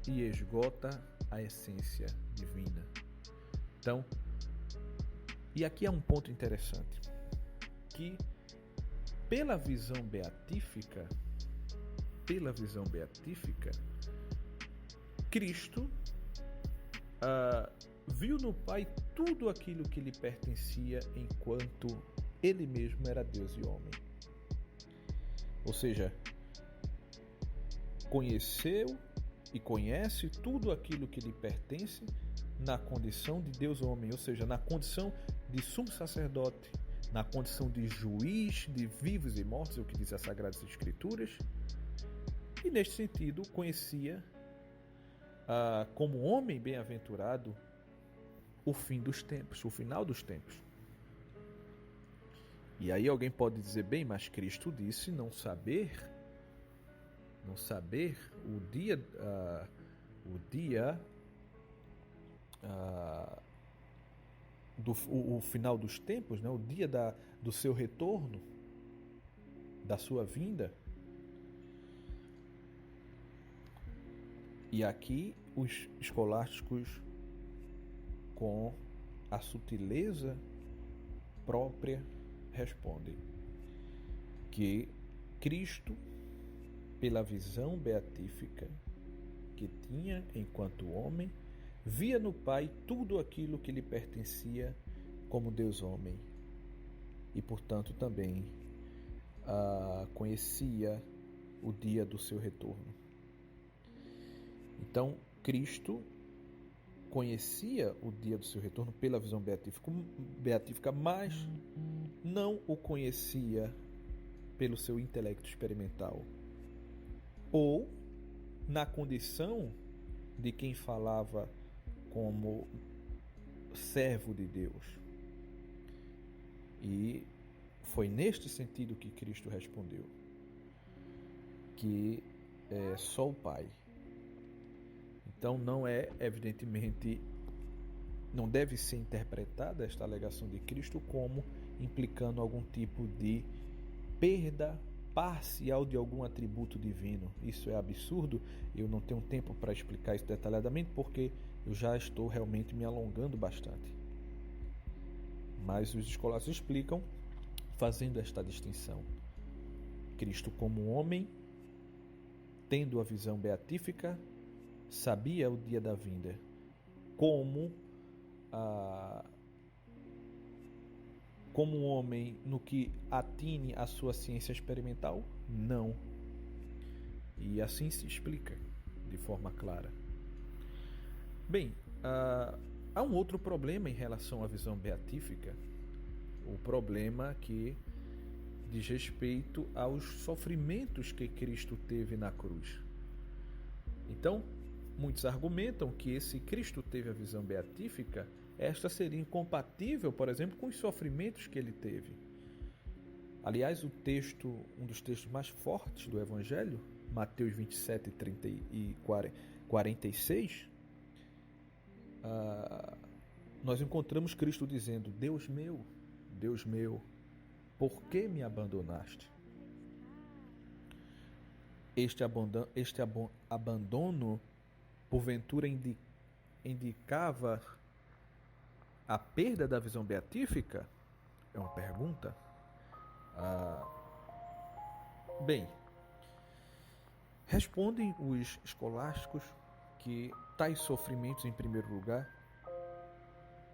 e esgota a essência divina. Então, e aqui é um ponto interessante, que pela visão beatífica, Cristo viu no Pai tudo aquilo que lhe pertencia enquanto ele mesmo era Deus e homem. Ou seja, conheceu e conhece tudo aquilo que lhe pertence na condição de Deus homem, ou seja, na condição de sumo sacerdote, na condição de juiz de vivos e mortos, é o que diz as Sagradas Escrituras, e neste sentido conhecia como homem bem-aventurado o fim dos tempos, o final dos tempos. E aí alguém pode dizer, bem, mas Cristo disse não saber o final dos tempos, né? O dia do seu retorno, da sua vinda. E aqui os escolásticos, com a sutileza própria, respondem que Cristo, pela visão beatífica que tinha enquanto homem, via no Pai tudo aquilo que lhe pertencia como Deus homem, e portanto também conhecia o dia do seu retorno. Então Cristo conhecia o dia do seu retorno pela visão beatífica, mas não o conhecia pelo seu intelecto experimental, ou na condição de quem falava como servo de Deus. E Foi neste sentido que Cristo respondeu, que é só o Pai. Então não é, evidentemente, não deve ser interpretada esta alegação de Cristo como implicando algum tipo de perda parcial de algum atributo divino. Isso é absurdo, eu não tenho tempo para explicar isso detalhadamente porque eu já estou realmente me alongando bastante. Mas os escolares explicam fazendo esta distinção. Cristo como homem, tendo a visão beatífica, sabia o dia da vinda. Como um homem no que atine a sua ciência experimental? Não. E assim se explica de forma clara. Bem, há um outro problema em relação à visão beatífica, o problema que diz respeito aos sofrimentos que Cristo teve na cruz. Então, muitos argumentam que se Cristo teve a visão beatífica, esta seria incompatível, por exemplo, com os sofrimentos que ele teve. Aliás, um dos textos mais fortes do Evangelho, Mateus 27, 30 e 46, nós encontramos Cristo dizendo: Deus meu, por que me abandonaste? Este abandono, porventura, indicava a perda da visão beatífica? É uma pergunta. Bem, respondem os escolásticos que tais sofrimentos, em primeiro lugar,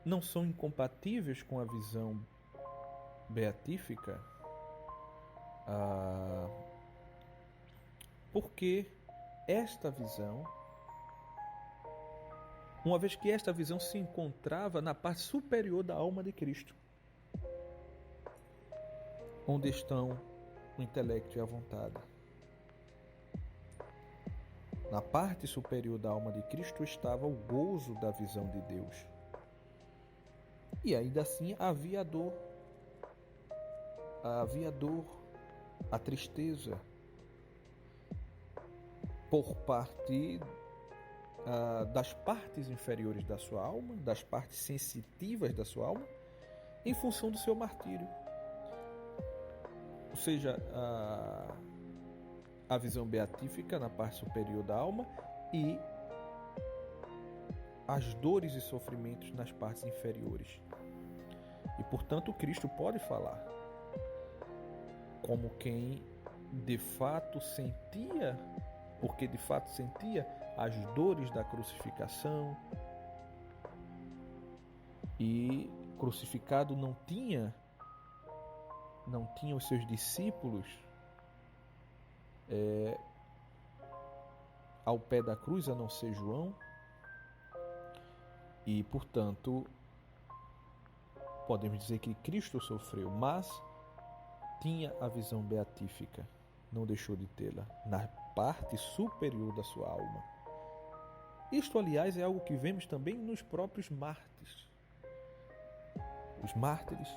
não são incompatíveis com a visão beatífica, porque esta visão, uma vez que esta visão se encontrava na parte superior da alma de Cristo, onde estão o intelecto e a vontade. Na parte superior da alma de Cristo estava o gozo da visão de Deus. E ainda assim havia a dor, a tristeza, por parte das partes inferiores da sua alma, das partes sensitivas da sua alma, em função do seu martírio. Ou seja, a visão beatífica na parte superior da alma e as dores e sofrimentos nas partes inferiores. E, portanto, Cristo pode falar como quem de fato sentia, porque de fato sentia as dores da crucificação, e crucificado não tinha os seus discípulos ao pé da cruz, a não ser João, e portanto podemos dizer que Cristo sofreu, mas tinha a visão beatífica, não deixou de tê-la na parte superior da sua alma. Isto, aliás, é algo que vemos também nos próprios mártires. Os mártires,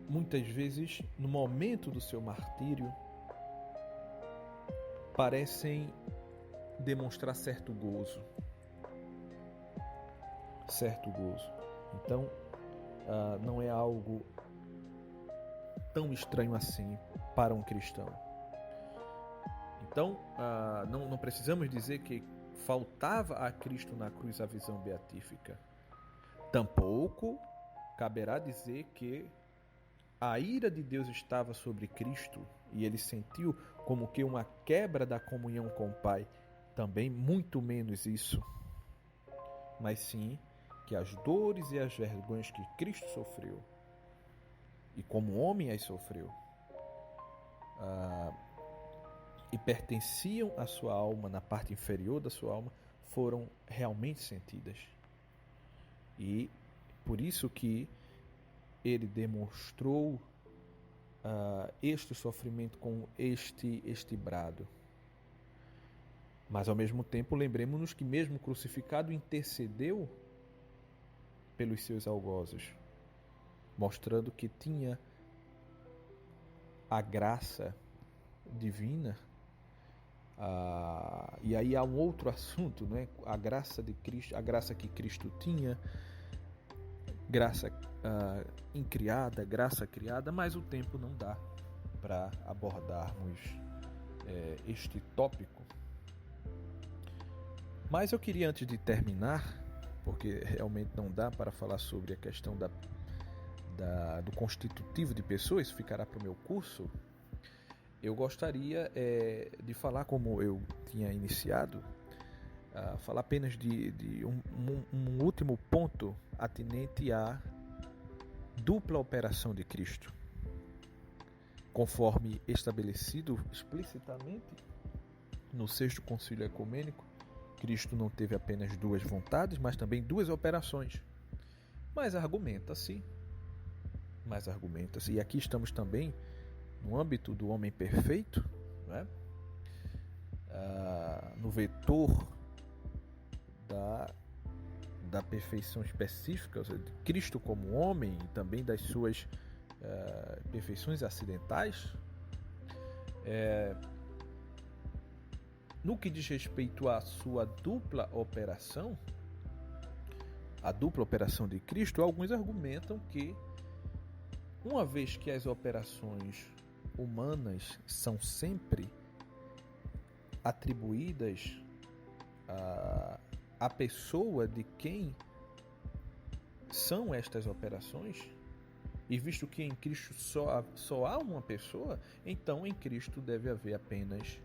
muitas vezes, no momento do seu martírio, parecem demonstrar certo gozo. Então, não é algo tão estranho assim para um cristão. Então, não precisamos dizer que faltava a Cristo na cruz a visão beatífica. Tampouco caberá dizer que a ira de Deus estava sobre Cristo e ele sentiu como que uma quebra da comunhão com o Pai. Também muito menos isso. Mas sim que as dores e as vergonhas que Cristo sofreu, e como homem as sofreu, e pertenciam à sua alma, na parte inferior da sua alma, foram realmente sentidas. E por isso que ele demonstrou este sofrimento com este brado. Mas ao mesmo tempo, lembremos-nos que mesmo crucificado intercedeu pelos seus algozes. mostrando que tinha a graça divina. E aí há um outro assunto, né? A graça de Cristo, a graça que Cristo tinha, graça incriada, graça criada, mas o tempo não dá para abordarmos este tópico. Mas eu queria, antes de terminar, porque realmente não dá para falar sobre a questão do constitutivo de pessoa, isso ficará para o meu curso, eu gostaria de falar, como eu tinha iniciado, falar apenas de um último ponto atinente à dupla operação de Cristo, conforme estabelecido explicitamente no Sexto Concílio Ecumênico. Cristo não teve apenas duas vontades, mas também duas operações. Mas argumenta-se, e aqui estamos também no âmbito do homem perfeito, né? No vetor da perfeição específica, ou seja, de Cristo como homem e também das suas perfeições acidentais. No que diz respeito à sua dupla operação, a dupla operação de Cristo, alguns argumentam que, uma vez que as operações humanas são sempre atribuídas à pessoa de quem são estas operações, e visto que em Cristo só há uma pessoa, então em Cristo deve haver apenas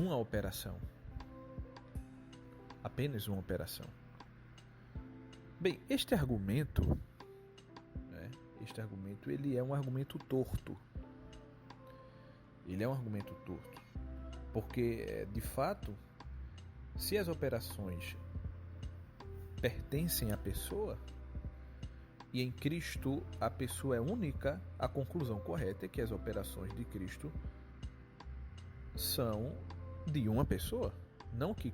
uma operação. Apenas uma operação. Bem, este argumento, ele é um argumento torto. Ele é um argumento torto. Porque, de fato, se as operações pertencem à pessoa, e em Cristo a pessoa é única, a conclusão correta é que as operações de Cristo são de uma pessoa. Não que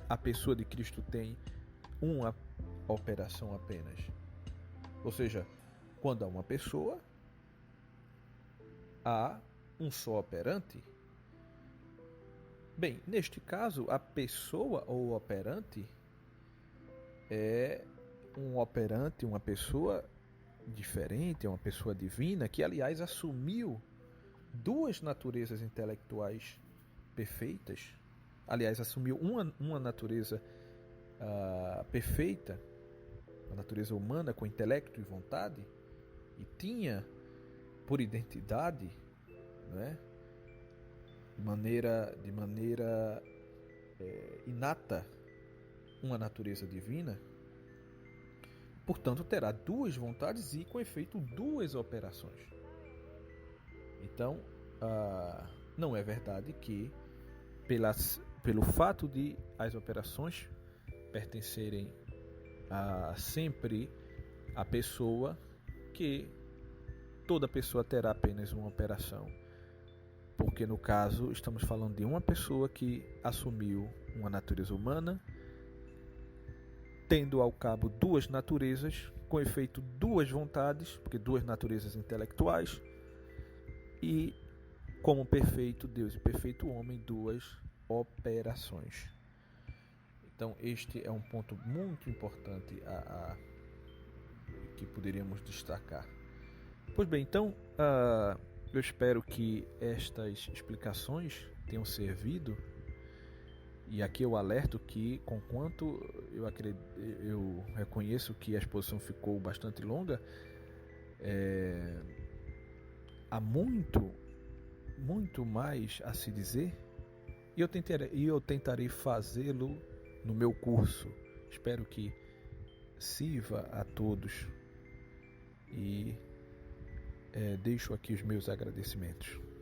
a pessoa de Cristo tem uma operação apenas. Ou seja, quando há uma pessoa, há um só operante. Bem, neste caso, a pessoa ou o operante é um operante, uma pessoa diferente, é uma pessoa divina, que aliás assumiu duas naturezas intelectuais perfeitas. Aliás, assumiu uma natureza perfeita, a natureza humana com intelecto e vontade, e tinha por identidade, né, de maneira inata, uma natureza divina. Portanto, terá duas vontades e, com efeito, duas operações. Então, não é verdade que, pelo fato de as operações pertencerem sempre à pessoa, que toda pessoa terá apenas uma operação. Porque, no caso, estamos falando de uma pessoa que assumiu uma natureza humana, tendo ao cabo duas naturezas, com efeito duas vontades, porque duas naturezas intelectuais, e como perfeito Deus e perfeito homem, duas operações. Então este é um ponto muito importante que poderíamos destacar. Pois bem, então eu espero que estas explicações tenham servido. E aqui eu alerto que, conquanto eu reconheço que a exposição ficou bastante longa, há muito mais a se dizer, e eu tentarei fazê-lo no meu curso. Espero que sirva a todos, e deixo aqui os meus agradecimentos.